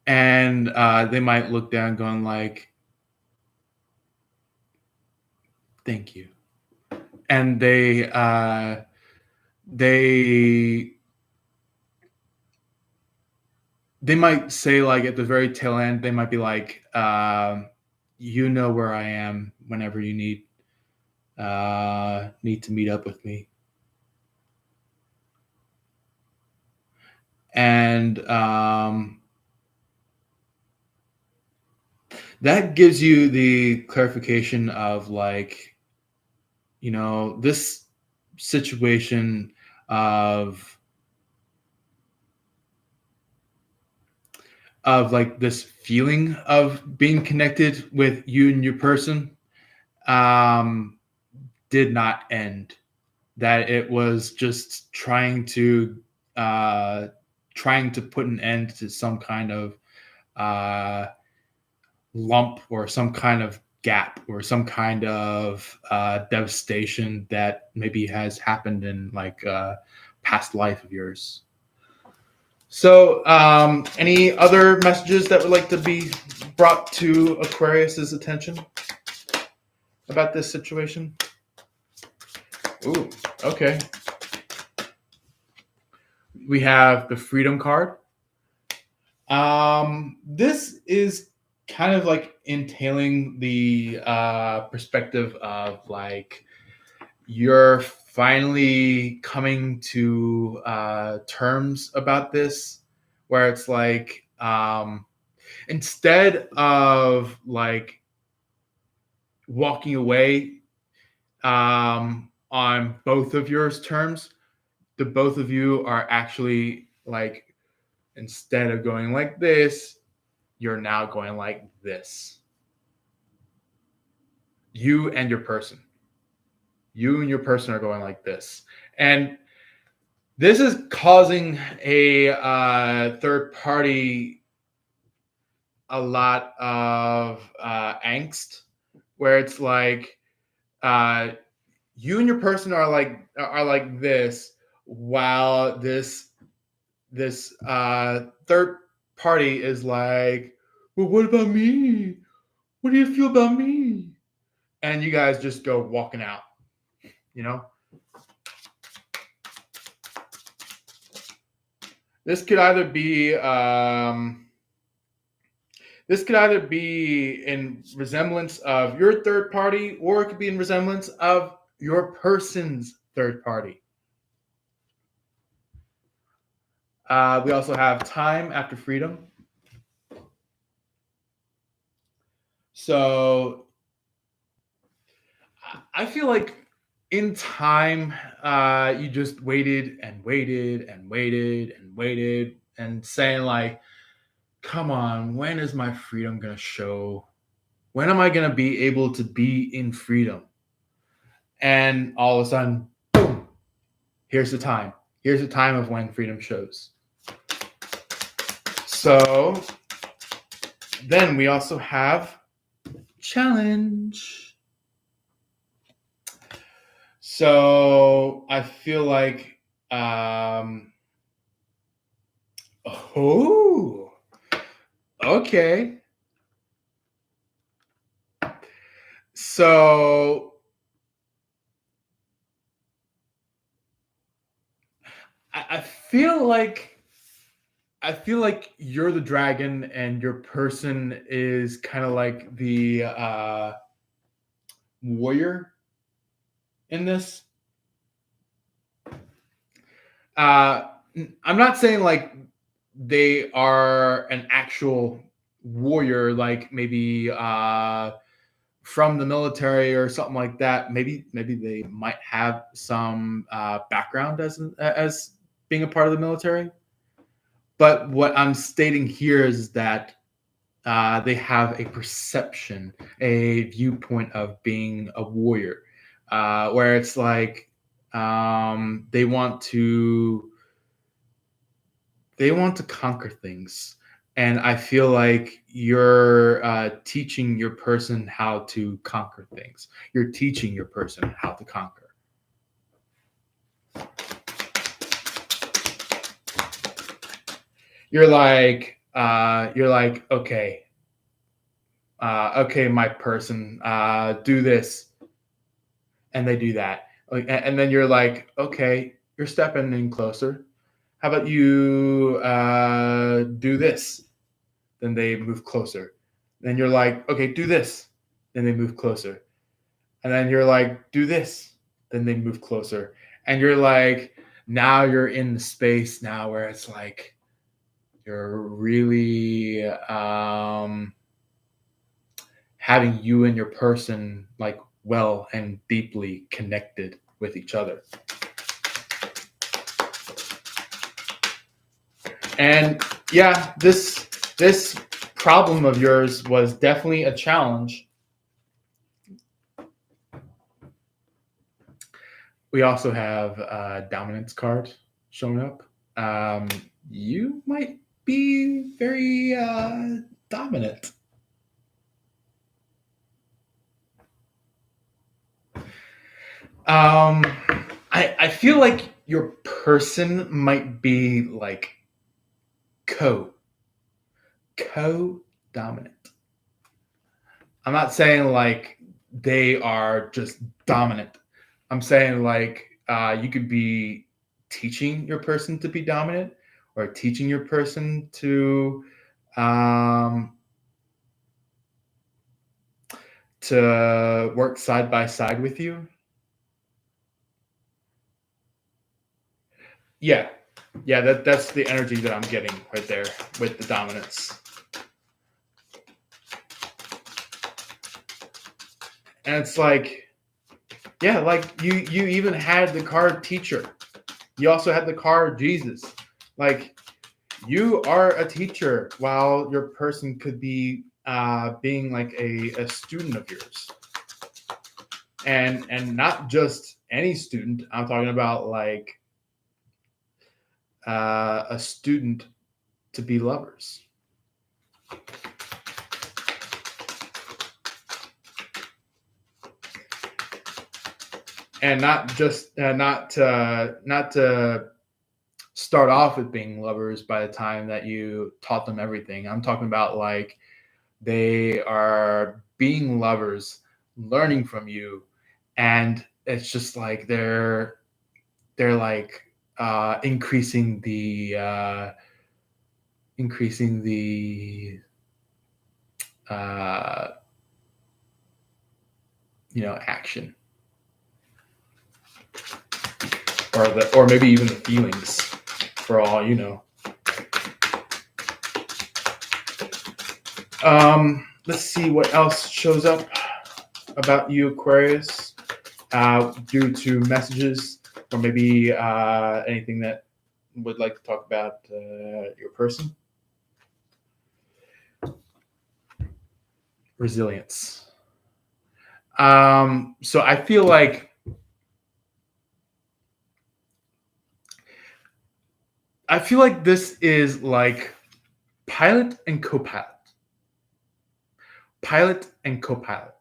and they might look down, going like, "Thank you," and they they might say like at the very tail end, they might be like, "You know where I am whenever you need to meet up with me." And that gives you the clarification of like, this situation of like this feeling of being connected with you and your person um, did not end. That it was just trying to put an end to some kind of uh, lump or some kind of gap or some kind of devastation that maybe has happened in like past life of yours. So, any other messages that would like to be brought to Aquarius's attention about this situation? Ooh, okay. We have the Freedom card. This is kind of like entailing the perspective of like you're finally coming to terms about this, where it's like instead of like walking away on both of yours terms, the both of you are actually like, instead of going like this, you're now going like this. You and your person. You and your person are going like this. And this is causing a third party a lot of angst, where it's like uh, you and your person are like this, while this third party is like, well, what about me? What do you feel about me? And you guys just go walking out, you know? This could either be in resemblance of your third party, or it could be in resemblance of your person's third party. We also have time after freedom. So I feel like in time, you just waited and waited and waited and waited and saying like, come on, when is my freedom going to show? When am I going to be able to be in freedom? And all of a sudden, boom, here's the time. Here's the time of when freedom shows. So then we also have challenge. So I feel like, oh, okay. So I feel like you're the dragon and your person is kind of like the warrior in this. I'm not saying like they are an actual warrior, like maybe from the military or something like that. Maybe they might have some background as being a part of the military. But what I'm stating here is that they have a perception, a viewpoint of being a warrior, where it's like they want to conquer things. And I feel like you're teaching your person how to conquer things. You're teaching your person how to conquer. You're like, okay, okay, my person, do this, and they do that, and then you're like, okay, you're stepping in closer. How about you do this? Then they move closer. Then you're like, okay, do this. Then they move closer. And then you're like, do this. Then they move closer. And you're like, now you're in the space now where it's like you're really having you and your person like well and deeply connected with each other. And yeah, this problem of yours was definitely a challenge. We also have a dominance card showing up. You might be very dominant. I feel like your person might be like co-dominant. I'm not saying like they are just dominant. I'm saying like you could be teaching your person to be dominant, or teaching your person um, to work side by side with you. Yeah, yeah, that's the energy that I'm getting right there with the dominance. And it's like, yeah, like you even had the card teacher. You also had the card Jesus. Like, you are a teacher while your person could be being like a student of yours. And not just any student. I'm talking about like a student to be lovers. And not just not to start off with being lovers by the time that you taught them everything. I'm talking about like they are being lovers, learning from you, and it's just like they're like increasing the uh, action, or maybe even the feelings, for all you know. Let's see what else shows up about you, Aquarius, due to messages, or maybe anything that would like to talk about your person. Resilience. So I feel like this is like pilot and co-pilot. Pilot and co-pilot.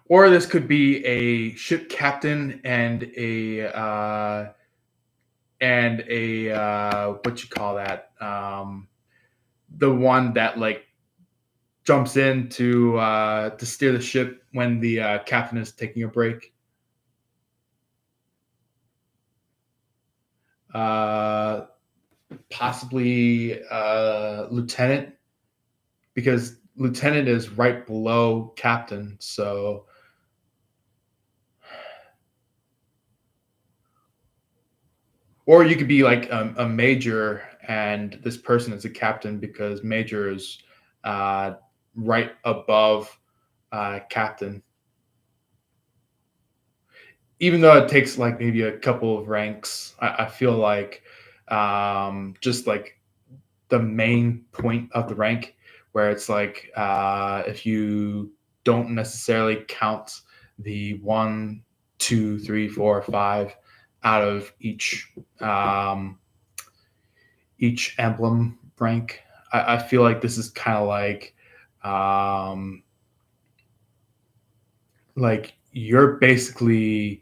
Or this could be a ship captain and a what you call that? The one that like jumps in to steer the ship when the captain is taking a break. Possibly lieutenant, because lieutenant is right below captain. So, or you could be like a major, and this person is a captain, because major is right above captain. Even though it takes like maybe a couple of ranks, I feel like just like the main point of the rank, where it's like if you don't necessarily count the 1, 2, 3, 4, 5 out of each emblem rank, I feel like this is kind of like you're basically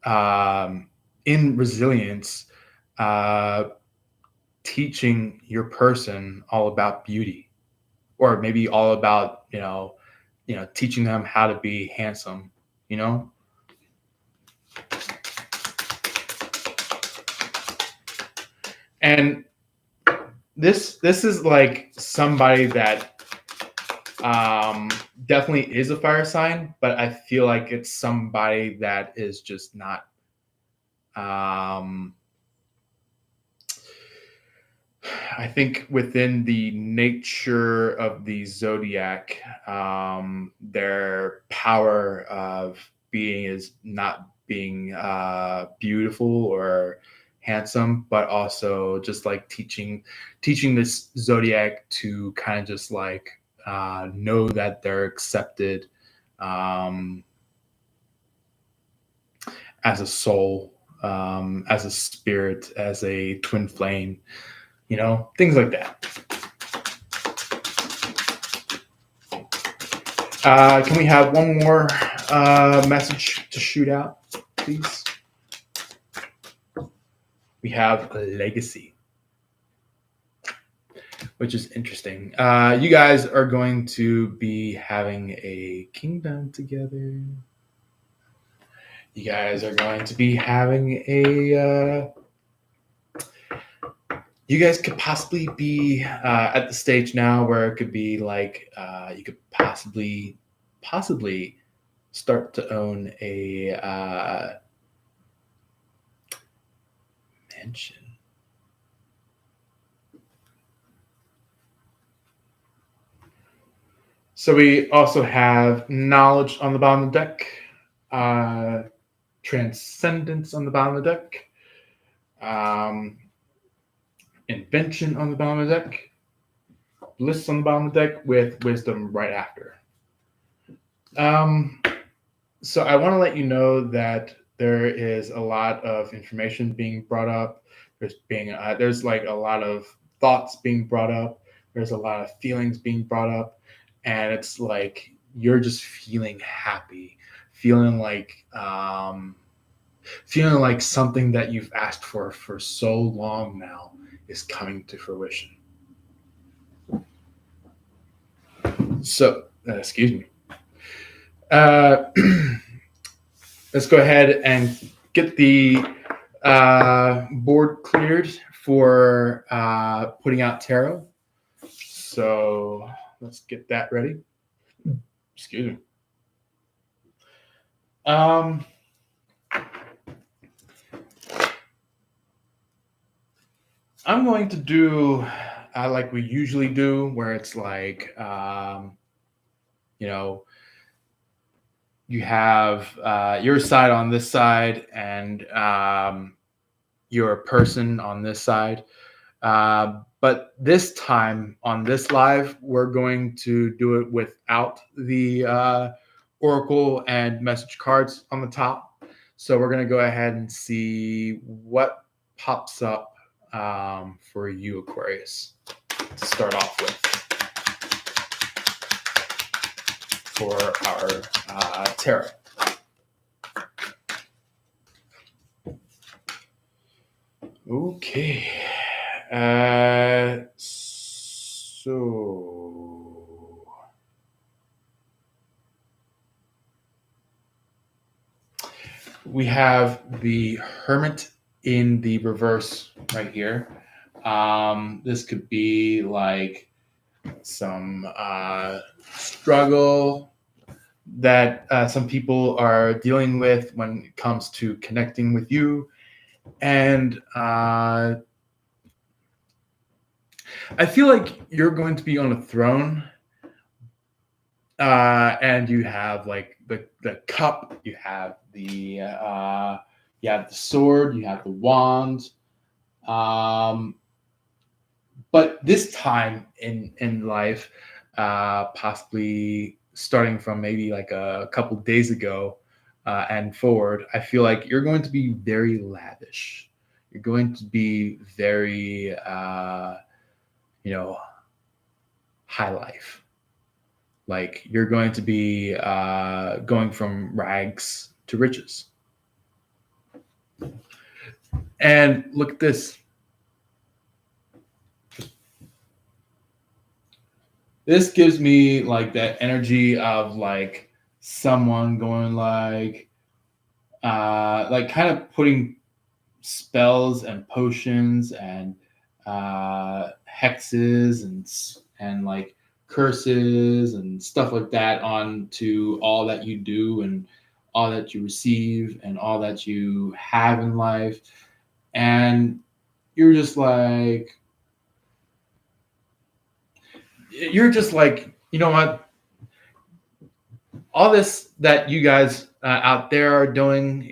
in resilience, uh, teaching your person all about beauty, or maybe all about teaching them how to be handsome. You know, and this is like somebody that definitely is a fire sign, but I feel like it's somebody that is just not I think within the nature of the zodiac, their power of being is not being beautiful or handsome, but also just like teaching this zodiac to kind of just like know that they're accepted um, as a soul, as a spirit, as a twin flame, things like that. Can we have one more message to shoot out, please? We have a legacy, which is interesting. You guys are going to be having a kingdom together. You guys are going to be having you guys could possibly be at the stage now where it could be like you could possibly start to own a mansion. So we also have knowledge on the bottom of the deck, transcendence on the bottom of the deck, invention on the bottom of the deck, bliss on the bottom of the deck with wisdom right after. So I want to let you know that there is a lot of information being brought up. There's like a lot of thoughts being brought up. There's a lot of feelings being brought up, and it's like you're just feeling happy, feeling like something that you've asked for so long now is coming to fruition. So, excuse me. Let's go ahead and get the board cleared for putting out tarot. So let's get that ready. Excuse me. I'm going to do like we usually do, where it's like, you have your side on this side and your person on this side. But this time on this live, we're going to do it without the oracle and message cards on the top. So we're going to go ahead and see what pops up for you, Aquarius, to start off with for our tarot. Okay. So we have the Hermit in the reverse right here. This could be like some struggle that some people are dealing with when it comes to connecting with you. And I feel like you're going to be on a throne, and you have like the cup, you have the sword, you have the wand. But this time in life, possibly starting from maybe like a couple days ago and forward, I feel like you're going to be very lavish. You're going to be very, high life. Like you're going to be going from rags to riches. And look at this. This gives me like that energy of like someone going like kind of putting spells and potions and hexes and like curses and stuff like that onto all that you do and all that you receive and all that you have in life. And you're just like, you're just like, you know what, all this that you guys out there are doing,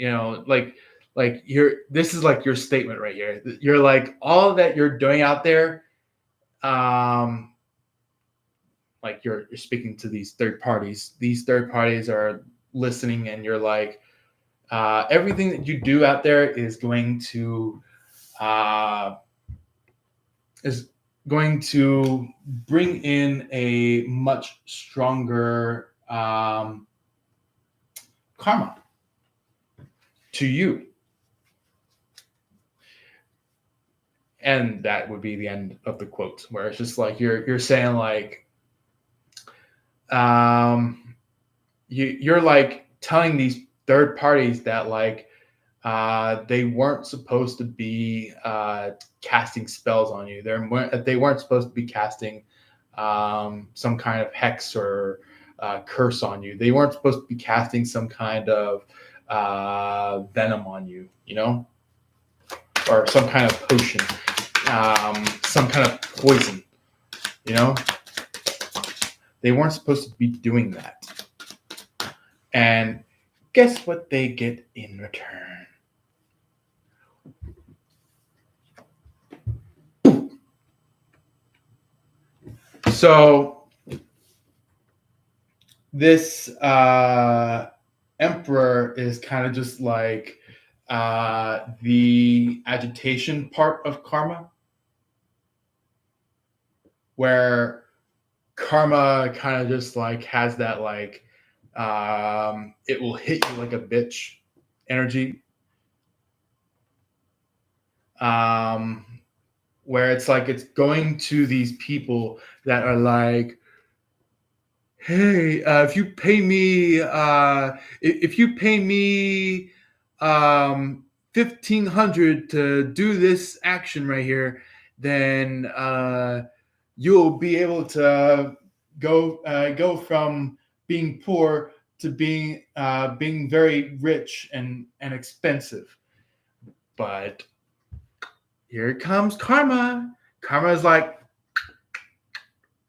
like you're, this is like your statement right here. You're like, all that you're doing out there, um like you're speaking to these third parties. These third parties are listening, and you're like, everything that you do out there uh, is going to bring in a much stronger karma to you. And that would be the end of the quote, where it's just like you're saying like, um, you're like telling these third parties that like, they weren't supposed to be casting spells on you. They weren't supposed to be casting some kind of hex or curse on you. They weren't supposed to be casting some kind of venom on you, you know, or some kind of potion, some kind of poison, you know. They weren't supposed to be doing that. And guess what they get in return? So this emperor is kind of just like the agitation part of karma, where karma kind of just like has that like, it will hit you like a bitch energy, um, where it's like it's going to these people that are like, hey, if you pay me 1,500 to do this action right here, then you'll be able to go from being poor to being very rich and expensive. But here comes karma. Karma is like,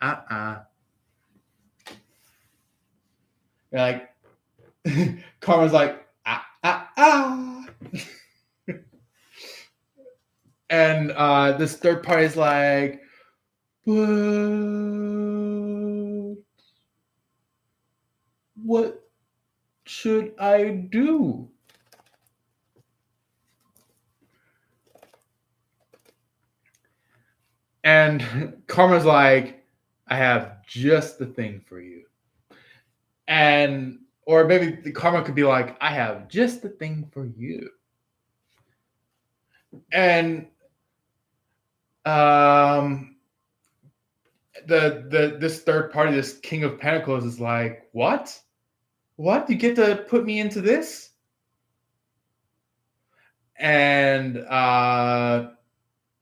uh-uh. You're like, karma's like, ah, ah, ah. And this third party is like, but what should I do? And karma's like, I have just the thing for you. And, or maybe the karma could be like, I have just the thing for you. And um this third party, this King of Pentacles, is like, what, you get to put me into this? And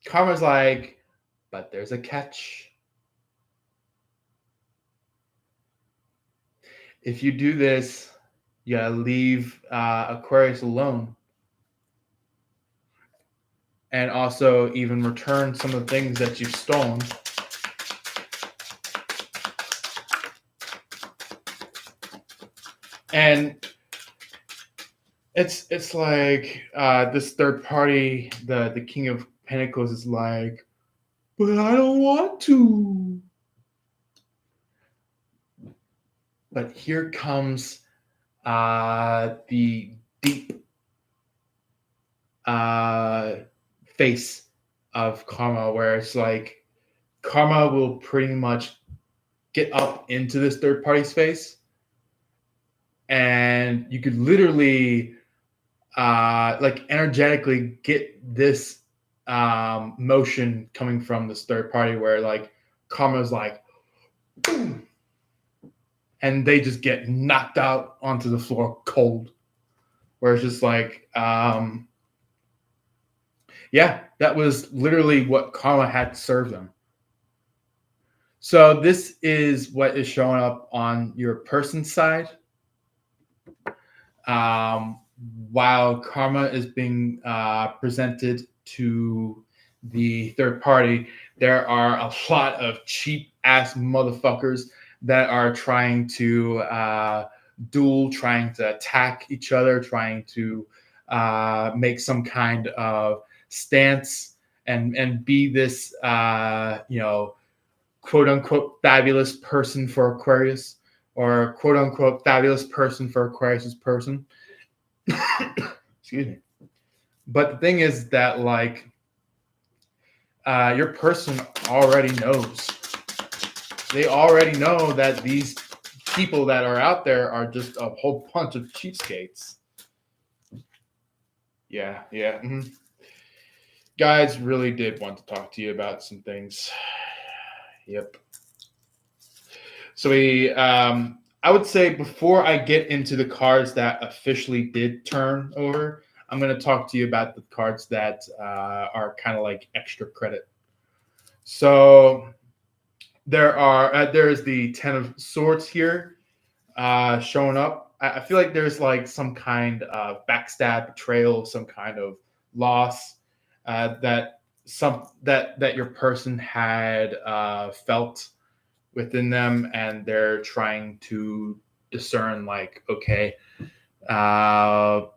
karma's like, but there's a catch. If you do this, you gotta leave Aquarius alone, and also even return some of the things that you've stolen. And it's like this third party, the King of Pentacles, is like, but I don't want to. But here comes the deep face of karma, where it's like karma will pretty much get up into this third party's face, and you could literally like energetically get this motion coming from this third party, where like karma's like, boom, and they just get knocked out onto the floor cold, where it's just like, yeah, that was literally what karma had to serve them. So this is what is showing up on your person's side, um, while karma is being presented to the third party. there are a lot of cheap ass motherfuckers that are trying to duel, trying to attack each other, trying to make some kind of stance and be this quote unquote fabulous person for Aquarius, or quote unquote fabulous person for Aquarius's person. Excuse me. But the thing is that like your person already knows. They already know that these people that are out there are just a whole bunch of cheapskates. Yeah. Mm-hmm. Guys really did want to talk to you about some things. Yep. So I would say before I get into the cards that officially did turn over, I'm going to talk to you about the cards that are kind of like extra credit. So there's the Ten of Swords here showing up. I feel like there's like some kind of backstab, betrayal, some kind of loss that your person had felt within them, and they're trying to discern like, okay, how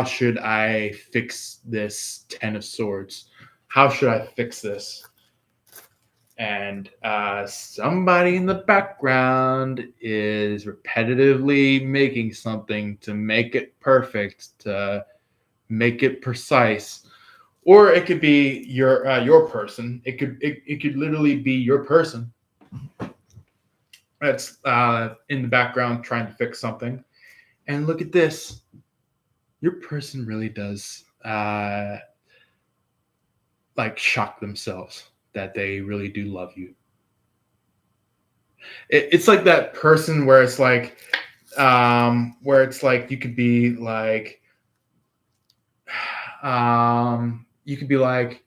should I fix this Ten of Swords? How should I fix this? And somebody in the background is repetitively making something to make it perfect, to make it precise. Or it could be your person. It could literally be your person that's in the background trying to fix something. And look at this. Your person really does like shock themselves that they really do love you. It's like that person where it's like you could be like you could be like,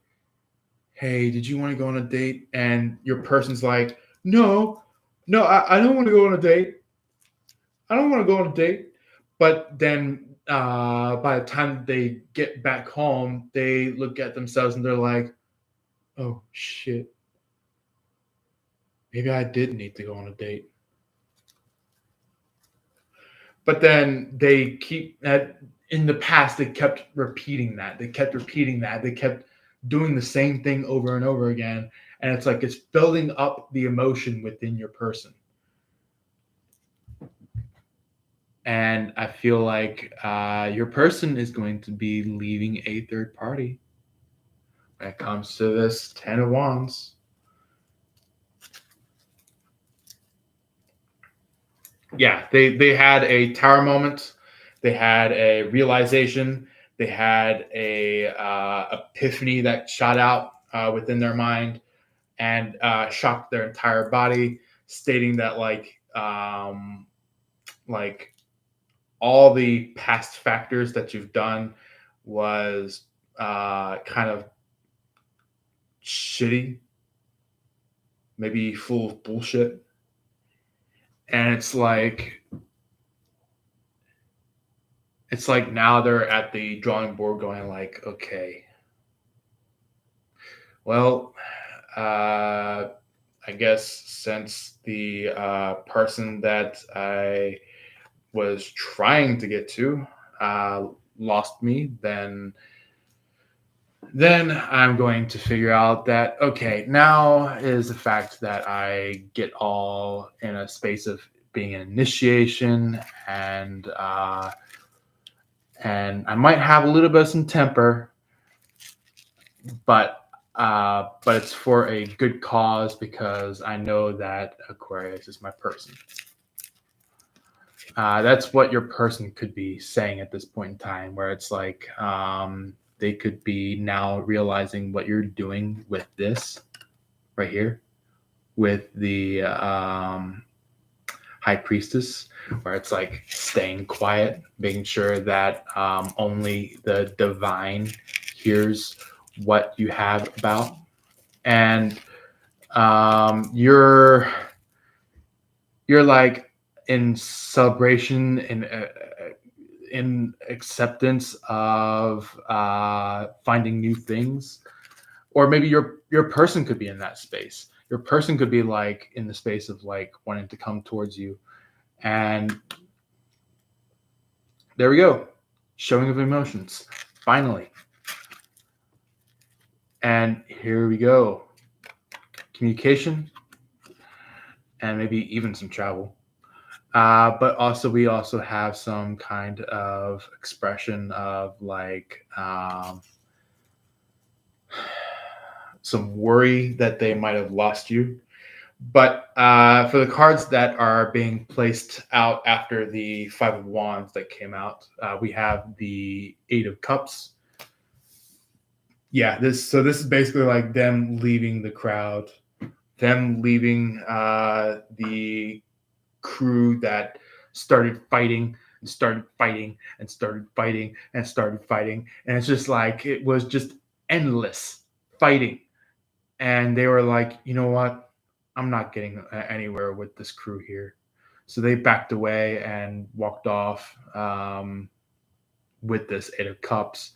hey, did you want to go on a date? And your person's like, no, I don't want to go on a date. I don't want to go on a date. But then by the time they get back home, they look at themselves and they're like, oh shit, maybe I did need to go on a date. But then they keep that in the past, they kept repeating that. They kept repeating that. They kept doing the same thing over and over again. And it's like it's building up the emotion within your person. And I feel like your person is going to be leaving a third party when it comes to this Ten of Wands. Yeah, they had a tower moment. They had a realization. They had a epiphany that shot out within their mind and shocked their entire body, stating that like all the past factors that you've done was kind of shitty, maybe full of bullshit. And it's like now they're at the drawing board going like, okay, well, I guess since the person that I was trying to get to lost me, then I'm going to figure out that, okay, now is the fact that I get all in a space of being an initiation, and I might have a little bit of some temper, but it's for a good cause, because I know that Aquarius is my person. That's what your person could be saying at this point in time, where it's like they could be now realizing what you're doing with this right here, with the High Priestess, where it's like staying quiet, making sure that only the divine hears what you have about. And you're like in celebration and in acceptance of finding new things, or maybe your person could be in that space. Your person could be like in the space of like wanting to come towards you, and there we go, showing of emotions finally. And here we go, communication and maybe even some travel. But also, we also have some kind of expression of like some worry that they might have lost you. But for the cards that are being placed out after the Five of Wands that came out, we have the Eight of Cups. Yeah, this is basically like them leaving the crowd, them leaving the crew that started fighting and started fighting and started fighting and started fighting, and it's just like it was just endless fighting, and they were like, you know what, I'm not getting anywhere with this crew here, so they backed away and walked off with this Eight of Cups,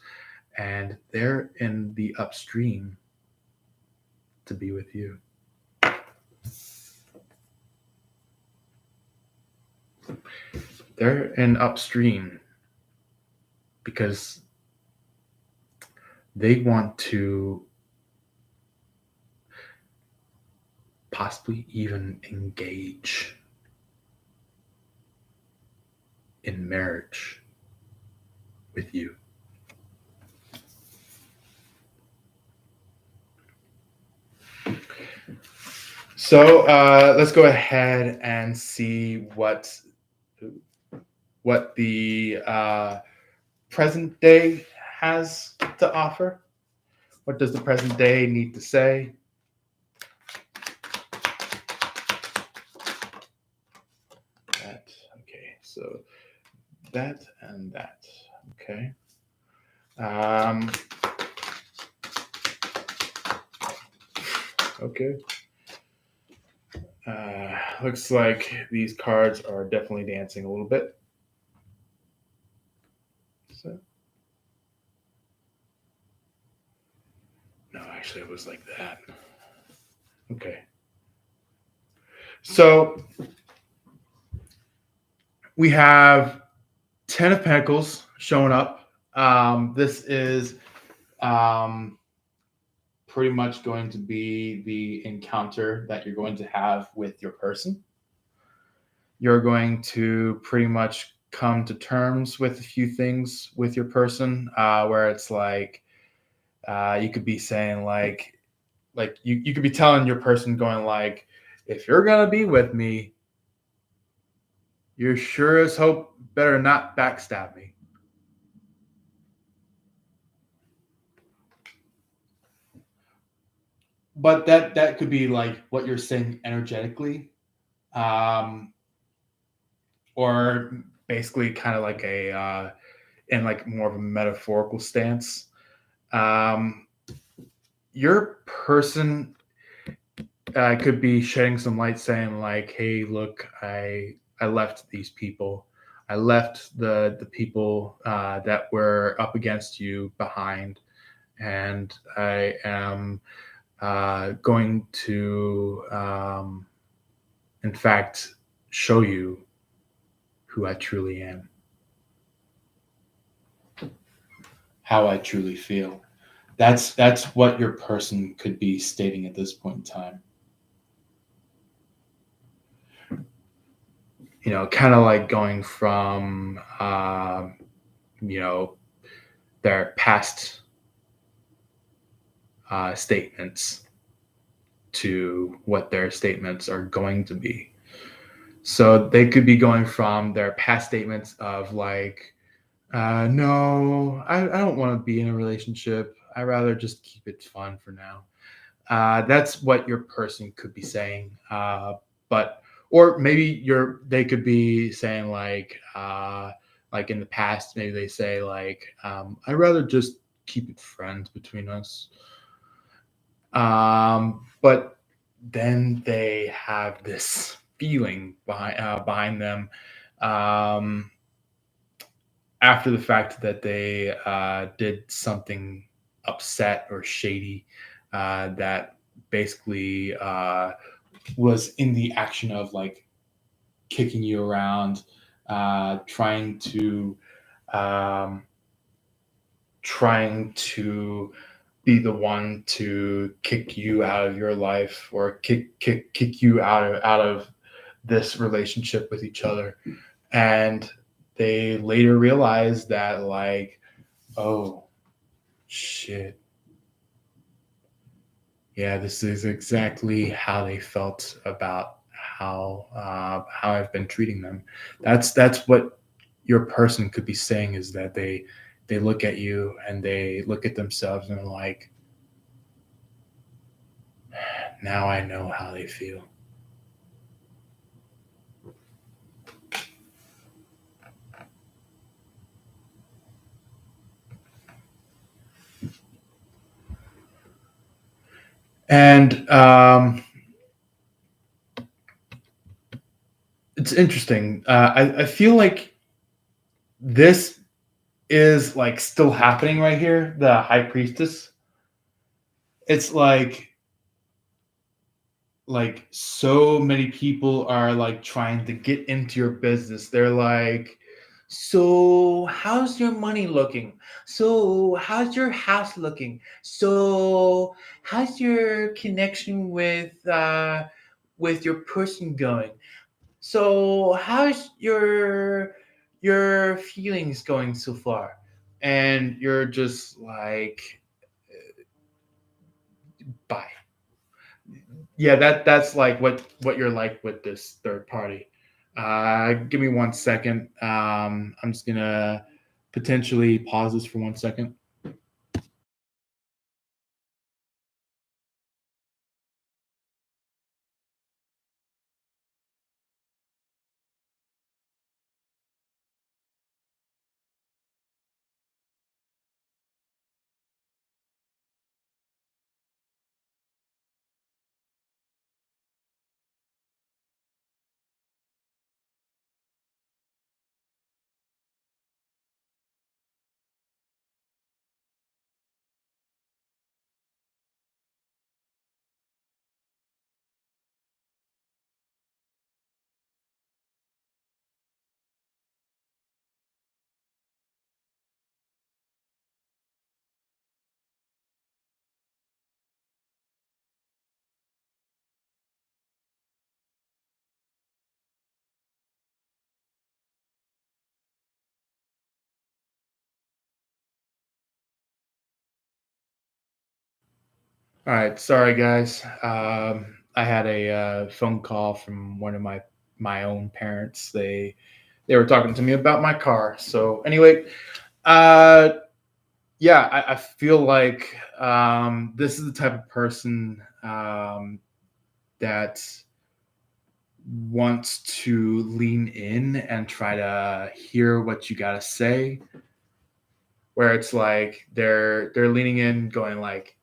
and they're in the upstream to be with you. They're in upstream because they want to possibly even engage in marriage with you. So let's go ahead and see what the present day has to offer. What does the present day need to say? That, okay, so that and that, okay. Okay. Looks like these cards are definitely dancing a little bit. So, no, actually, it was like that. Okay. So we have 10 of Pentacles showing up. This is pretty much going to be the encounter that you're going to have with your person. You're going to pretty much come to terms with a few things with your person, where it's like you could be saying like you could be telling your person, going like, if you're gonna be with me, you're sure as hope better not backstab me. But that could be like what you're saying energetically, um, or basically kind of like a in like more of a metaphorical stance. Um, your person could be shedding some light, saying like, "Hey, look, I left these people. I left the people that were up against you behind, and I am going to, in fact, show you who I truly am, how I truly feel." That's what your person could be stating at this point in time. You know, kind of like going from you know, their past statements to what their statements are going to be. So they could be going from their past statements of like, no, I don't want to be in a relationship. I rather just keep it fun for now. That's what your person could be saying. But or maybe they could be saying like in the past, maybe they say like, I'd rather just keep it friends between us. But then they have this feeling behind them, um, after the fact that they did something upset or shady, that basically was in the action of like kicking you around, trying to um, trying to be the one to kick you out of your life or kick you out of this relationship with each other. And they later realized that like, oh shit, yeah, this is exactly how they felt about how I've been treating them. That's what your person could be saying, is that they look at you and they look at themselves and are like, now I know how they feel. And it's interesting. I feel like this is like still happening right here. The high priestess. It's like so many people are like trying to get into your business. They're like, so how's your money looking? So how's your house looking? So how's your connection with your person going? So how's your feelings going so far? And you're just like, bye. Yeah, that's like what you're like with this third party. Give me 1 second. I'm just gonna potentially pause this for 1 second. All right, sorry guys. I had a phone call from one of my own parents. They were talking to me about my car. So anyway, uh, yeah, I feel like this is the type of person that wants to lean in and try to hear what you gotta say. Where it's like they're leaning in, going like,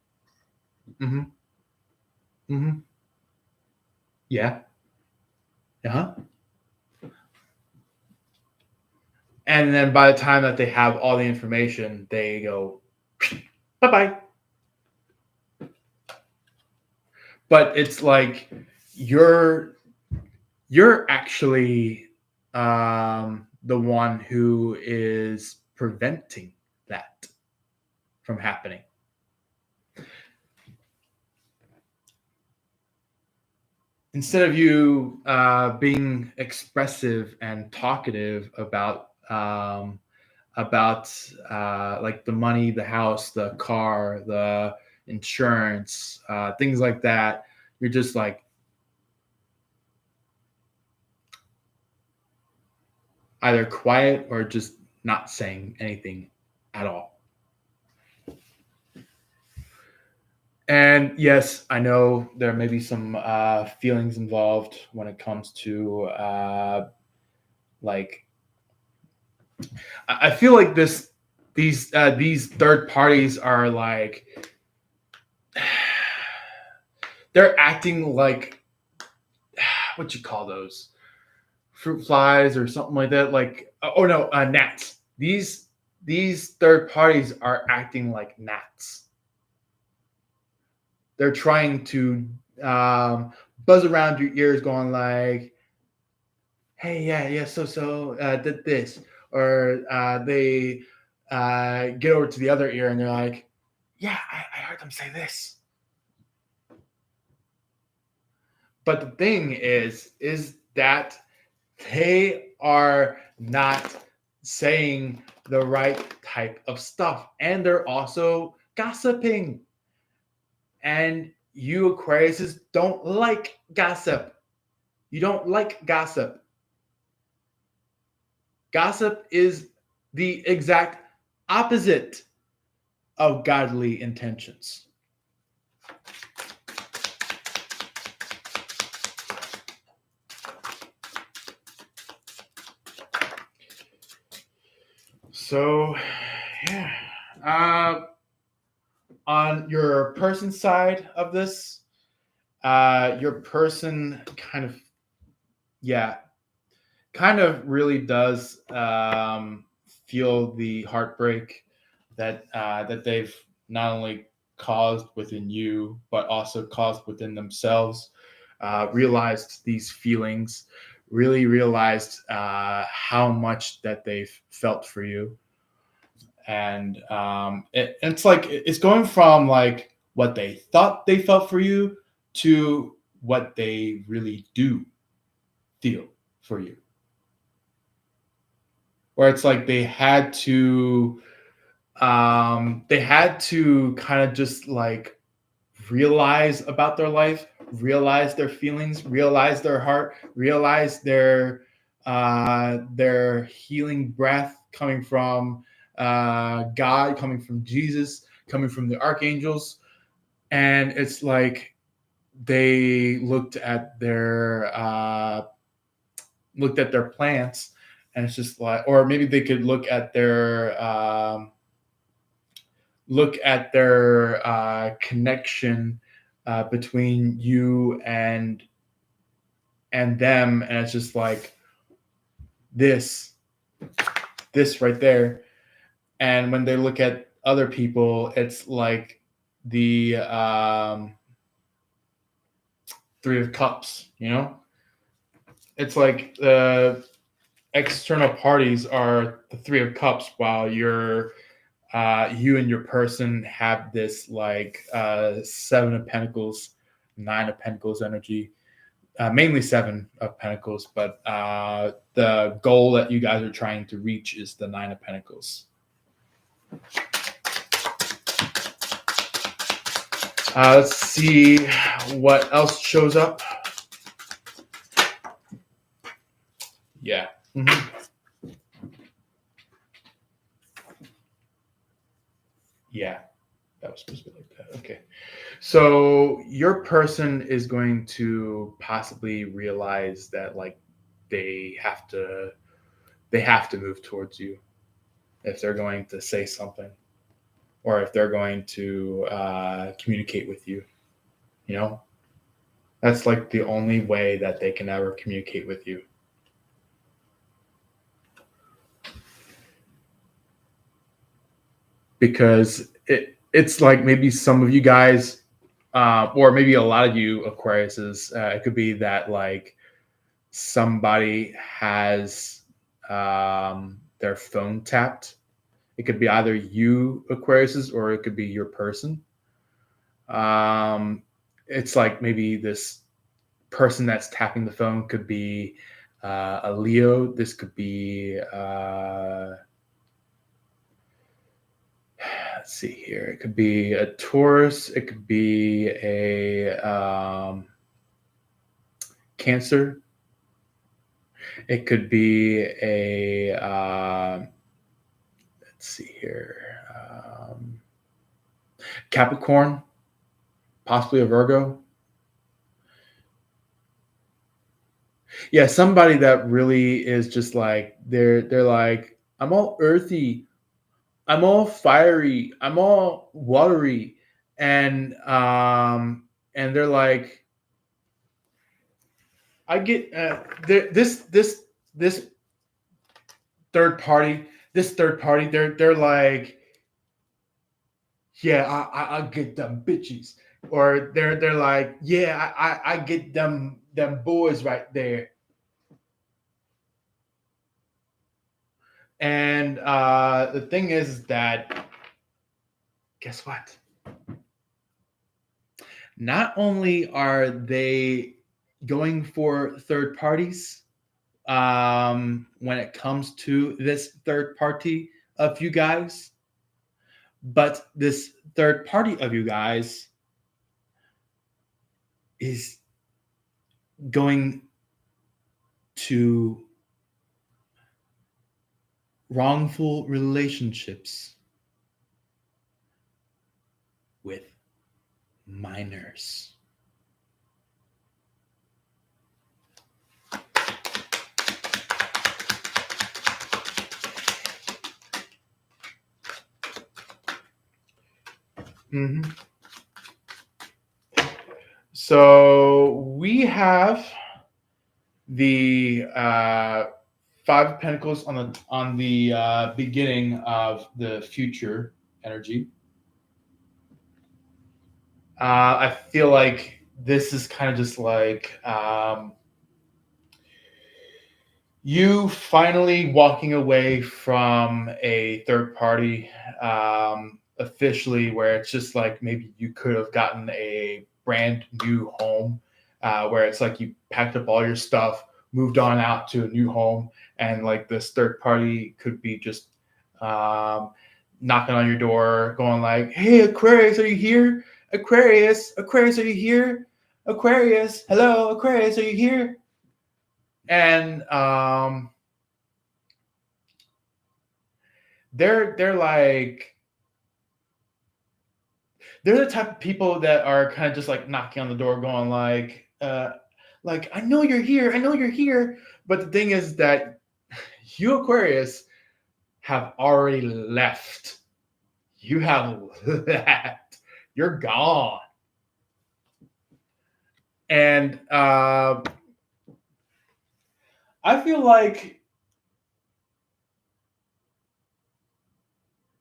mm-hmm, mm-hmm, yeah, uh-huh. And then by the time that they have all the information, they go, bye bye. But it's like you're you're actually the one who is preventing that from happening. Instead of you being expressive and talkative about like the money, the house, the car, the insurance, things like that, you're just like either quiet or just not saying anything at all. And yes, I know there may be some feelings involved when it comes to like I feel like these third parties are like they're acting like what you call those, fruit flies or something like that. Like oh no, gnats. These third parties are acting like gnats. They're trying to buzz around your ears, going like, "Hey, yeah, so did this," or they get over to the other ear and they're like, "Yeah, I heard them say this." But the thing is that they are not saying the right type of stuff, and they're also gossiping. And you Aquariuses don't like gossip. You don't like gossip. Gossip is the exact opposite of godly intentions. So, yeah. On your person side of this, your person yeah, kind of really does feel the heartbreak that they've not only caused within you, but also caused within themselves. Realized these feelings, really realized how much that they've felt for you, and it's like it's going from like what they thought they felt for you to what they really do feel for you, where it's like they had to kind of just like realize about their life, realize their feelings, realize their heart, realize their healing breath coming from God, coming from Jesus, coming from the archangels. And it's like they looked at their plants, and it's just like, or maybe they could look at their connection between you and them, and it's just like this right there. And when they look at other people, it's like the Three of Cups. It's like the external parties are the Three of Cups, while you and your person have this like Seven of Pentacles, Nine of Pentacles energy, mainly Seven of Pentacles, but the goal that you guys are trying to reach is the Nine of Pentacles. Let's see what else shows up. Yeah. Mm-hmm. Yeah. That was supposed to be like that. Okay. So your person is going to possibly realize that like they have to move towards you if they're going to say something, or if they're going to communicate with you. That's like the only way that they can ever communicate with you. Because it's like maybe some of you guys, or maybe a lot of you Aquariuses, it could be that like somebody has their phone tapped. It could be either you Aquariuses, or it could be your person. It's like maybe this person that's tapping the phone could be a Leo. This could be let's see here. It could be a Taurus. It could be a Cancer. It could be a let's see here, Capricorn, possibly a Virgo. Yeah, somebody that really is just like they're like, I'm all earthy, I'm all fiery, I'm all watery, and they're like, I get this third party, they're like, yeah, I get them bitches, or they're like, yeah, I get them boys right there. And the thing is that, guess what? Not only are they going for third parties when it comes to this third party of you guys, but this third party of you guys is going to wrongful relationships with minors. Mm-hmm. So we have the Five of Pentacles on the beginning of the future energy. I feel like this is kind of just like you finally walking away from a third party officially, where it's just like maybe you could have gotten a brand new home, where it's like you packed up all your stuff, moved on out to a new home, and like this third party could be just um, knocking on your door, going like, "Hey, Aquarius, are you here? Aquarius, Aquarius, are you here? Aquarius, hello, Aquarius, are you here?" And they're like they're the type of people that are kind of just like knocking on the door, going like, I know you're here, I know you're here. But the thing is that you, Aquarius, have already left. You have left. You're gone. And I feel like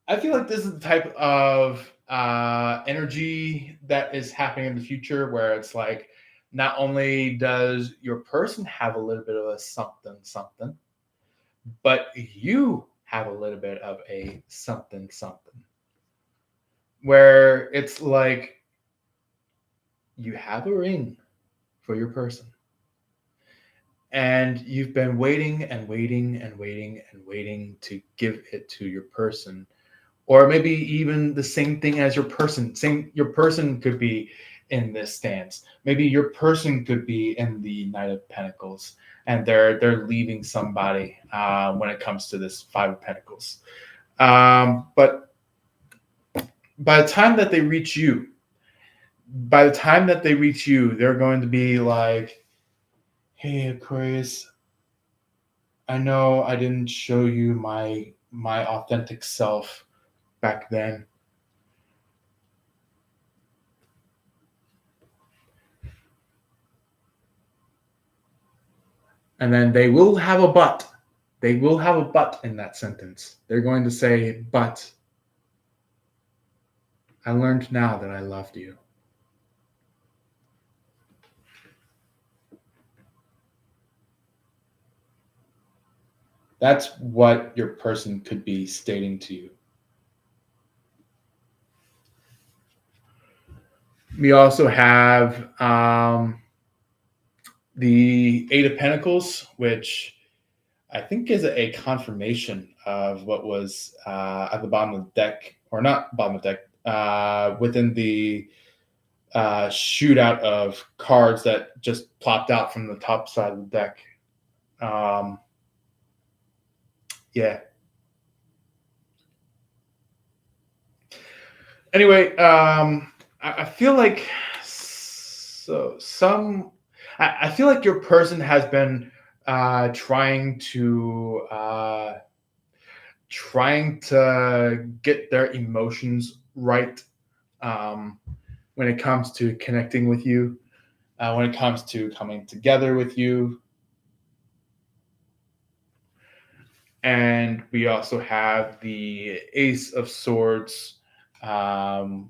this is the type of energy that is happening in the future, where it's like not only does your person have a little bit of a something something, but you have a little bit of a something something, where it's like you have a ring for your person, and you've been waiting and waiting and waiting and waiting to give it to your person, or maybe even the same thing as your person. Same, your person could be in this stance. Maybe your person could be in the Knight of Pentacles, and they're leaving somebody when it comes to this Five of Pentacles. But by the time that they reach you, they're going to be like, "Hey, Aquarius, I know I didn't show you my authentic self back then." And then they will have a but. They will have a but in that sentence. They're going to say, "But I learned now that I loved you." That's what your person could be stating to you. We also have the Eight of Pentacles, which I think is a confirmation of what was at the bottom of the deck, or not bottom of the deck, within the shootout of cards that just plopped out from the top side of the deck. Um, yeah. Anyway, I feel like I feel like your person has been trying to get their emotions right um, when it comes to connecting with you, when it comes to coming together with you. And we also have the Ace of Swords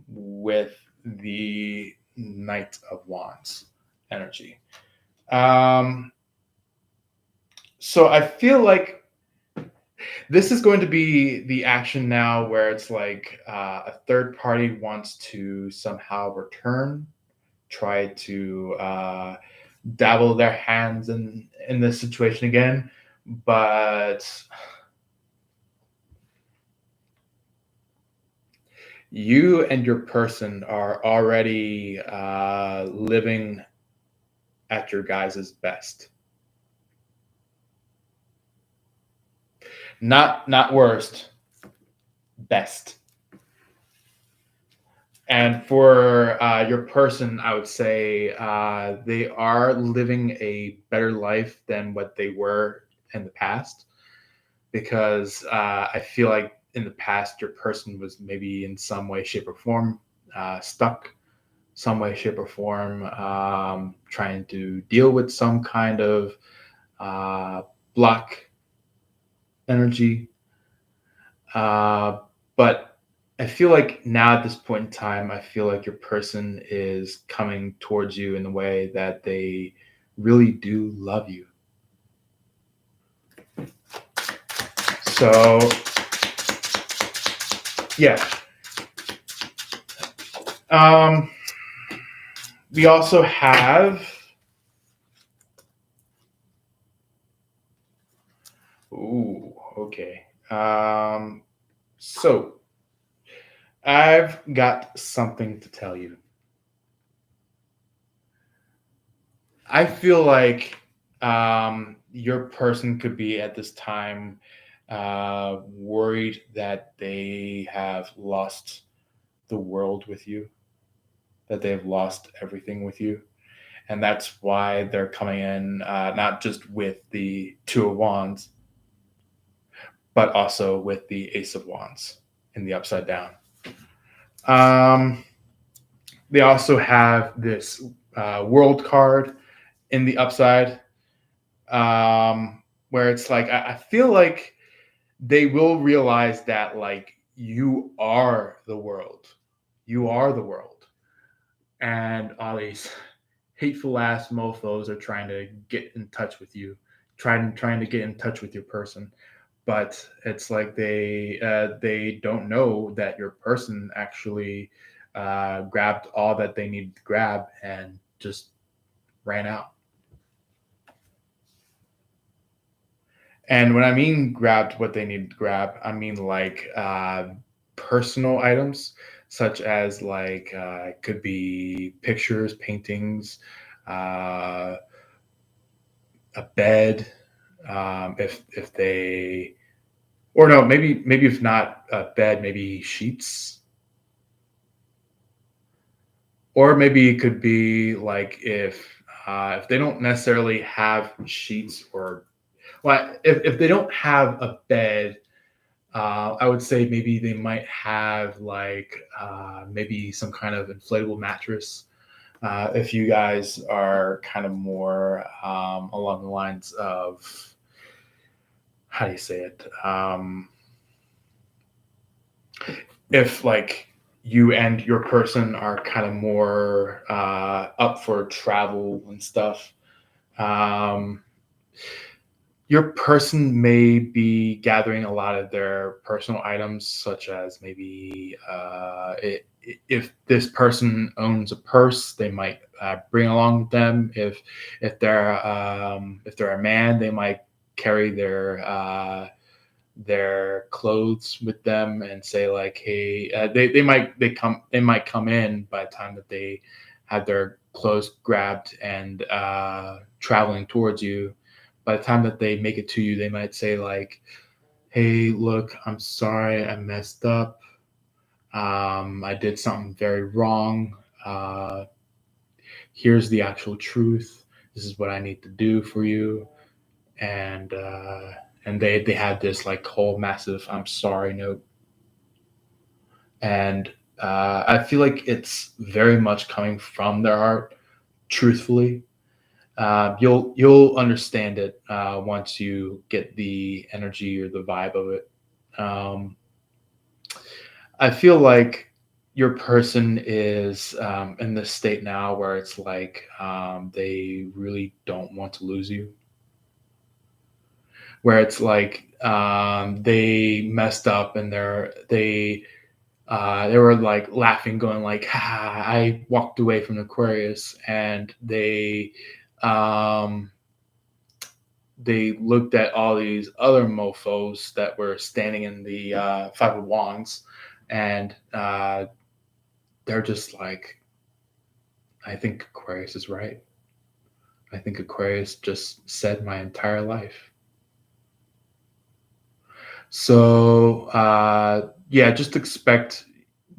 with the Knight of Wands energy. So I feel like this is going to be the action now where it's like a third party wants to somehow return, try to dabble their hands in this situation again, but you and your person are already living at your guys' best. Not worst, best. And for your person, I would say they are living a better life than what they were in the past. Because I feel like in the past, your person was maybe in some way, shape, or form stuck, some way, shape, or form, trying to deal with some kind of block energy. But I feel like now at this point in time, I feel like your person is coming towards you in the way that they really do love you. So, yeah. We also have. Ooh, okay. So I've got something to tell you. I feel like your person could be at this time worried that they have lost the world with you, that they've lost everything with you. And that's why they're coming in, not just with the Two of Wands, but also with the Ace of Wands in the upside down. They also have this World card in the upside, where it's like I feel like they will realize that like you are the world, you are the world, and all these hateful ass mofos are trying to get in touch with you, trying to get in touch with your person, but it's like they don't know that your person actually grabbed all that they needed to grab and just ran out. And when I mean grabbed what they needed to grab, I mean like personal items, such as like it could be pictures, paintings, uh, a bed. If they, or no, maybe if not a bed, maybe sheets, or maybe it could be like if they don't necessarily have sheets or well, if they don't have a bed, I would say maybe they might have like maybe some kind of inflatable mattress. If you guys are kind of more along the lines of how do you say it? If like you and your person are kind of more up for travel and stuff, um, your person may be gathering a lot of their personal items, such as maybe if this person owns a purse, they might bring along with them. If they're a man, they might carry their clothes with them and say like, hey, they might come in by the time that they have their clothes grabbed and traveling towards you. By the time that they make it to you, they might say like, hey, look, I'm sorry, I messed up. I did something very wrong. Here's the actual truth. This is what I need to do for you. And they had this like whole massive I'm sorry note. And I feel like it's very much coming from their heart, truthfully. You'll understand it once you get the energy or the vibe of it. I feel like your person is in this state now where it's like they really don't want to lose you, where it's like they messed up and they were like laughing, going like, "Ha! I walked away from Aquarius," and um, they looked at all these other mofo's that were standing in the Five of Wands, and they're just like, "I think Aquarius is right. I think Aquarius just said my entire life." So yeah, just expect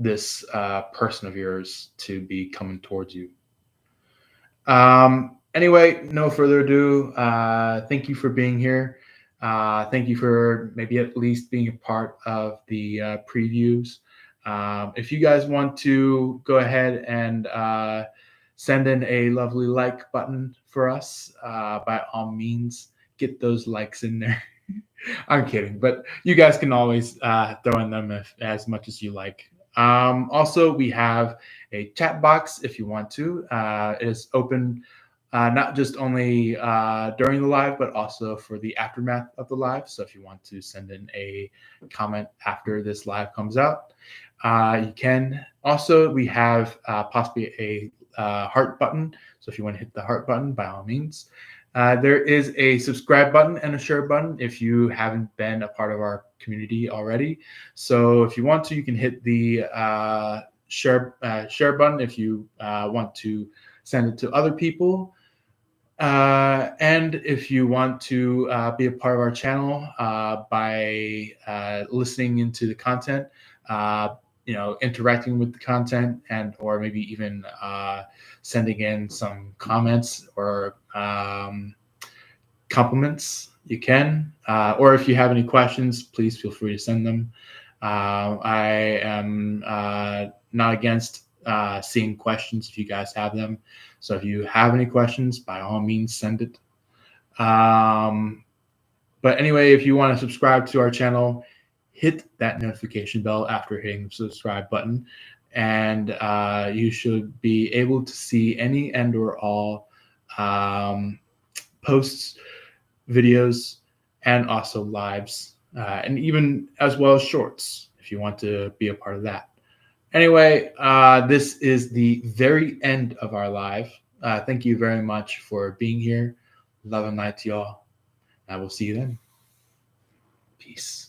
this person of yours to be coming towards you. Anyway, no further ado. Thank you for being here. Thank you for maybe at least being a part of the previews. If you guys want to go ahead and send in a lovely like button for us, by all means, get those likes in there. I'm kidding, but you guys can always throw in them as much as you like. Also, we have a chat box if you want to. It is open not just only during the live, but also for the aftermath of the live. So if you want to send in a comment after this live comes out, you can. Also, we have possibly a heart button. So if you want to hit the heart button, by all means. There is a subscribe button and a share button if you haven't been a part of our community already. So if you want to, you can hit the share button if you want to send it to other people. And if you want to be a part of our channel by listening into the content, interacting with the content, and or maybe even sending in some comments or compliments, you can. Or if you have any questions, please feel free to send them. I am not against seeing questions if you guys have them. So if you have any questions, by all means, send it. But anyway, if you want to subscribe to our channel, hit that notification bell after hitting the subscribe button, and you should be able to see any and or all posts, videos, and also lives, and even as well as shorts if you want to be a part of that. Anyway, this is the very end of our live. Thank you very much for being here. Love and light to y'all. I will see you then. Peace.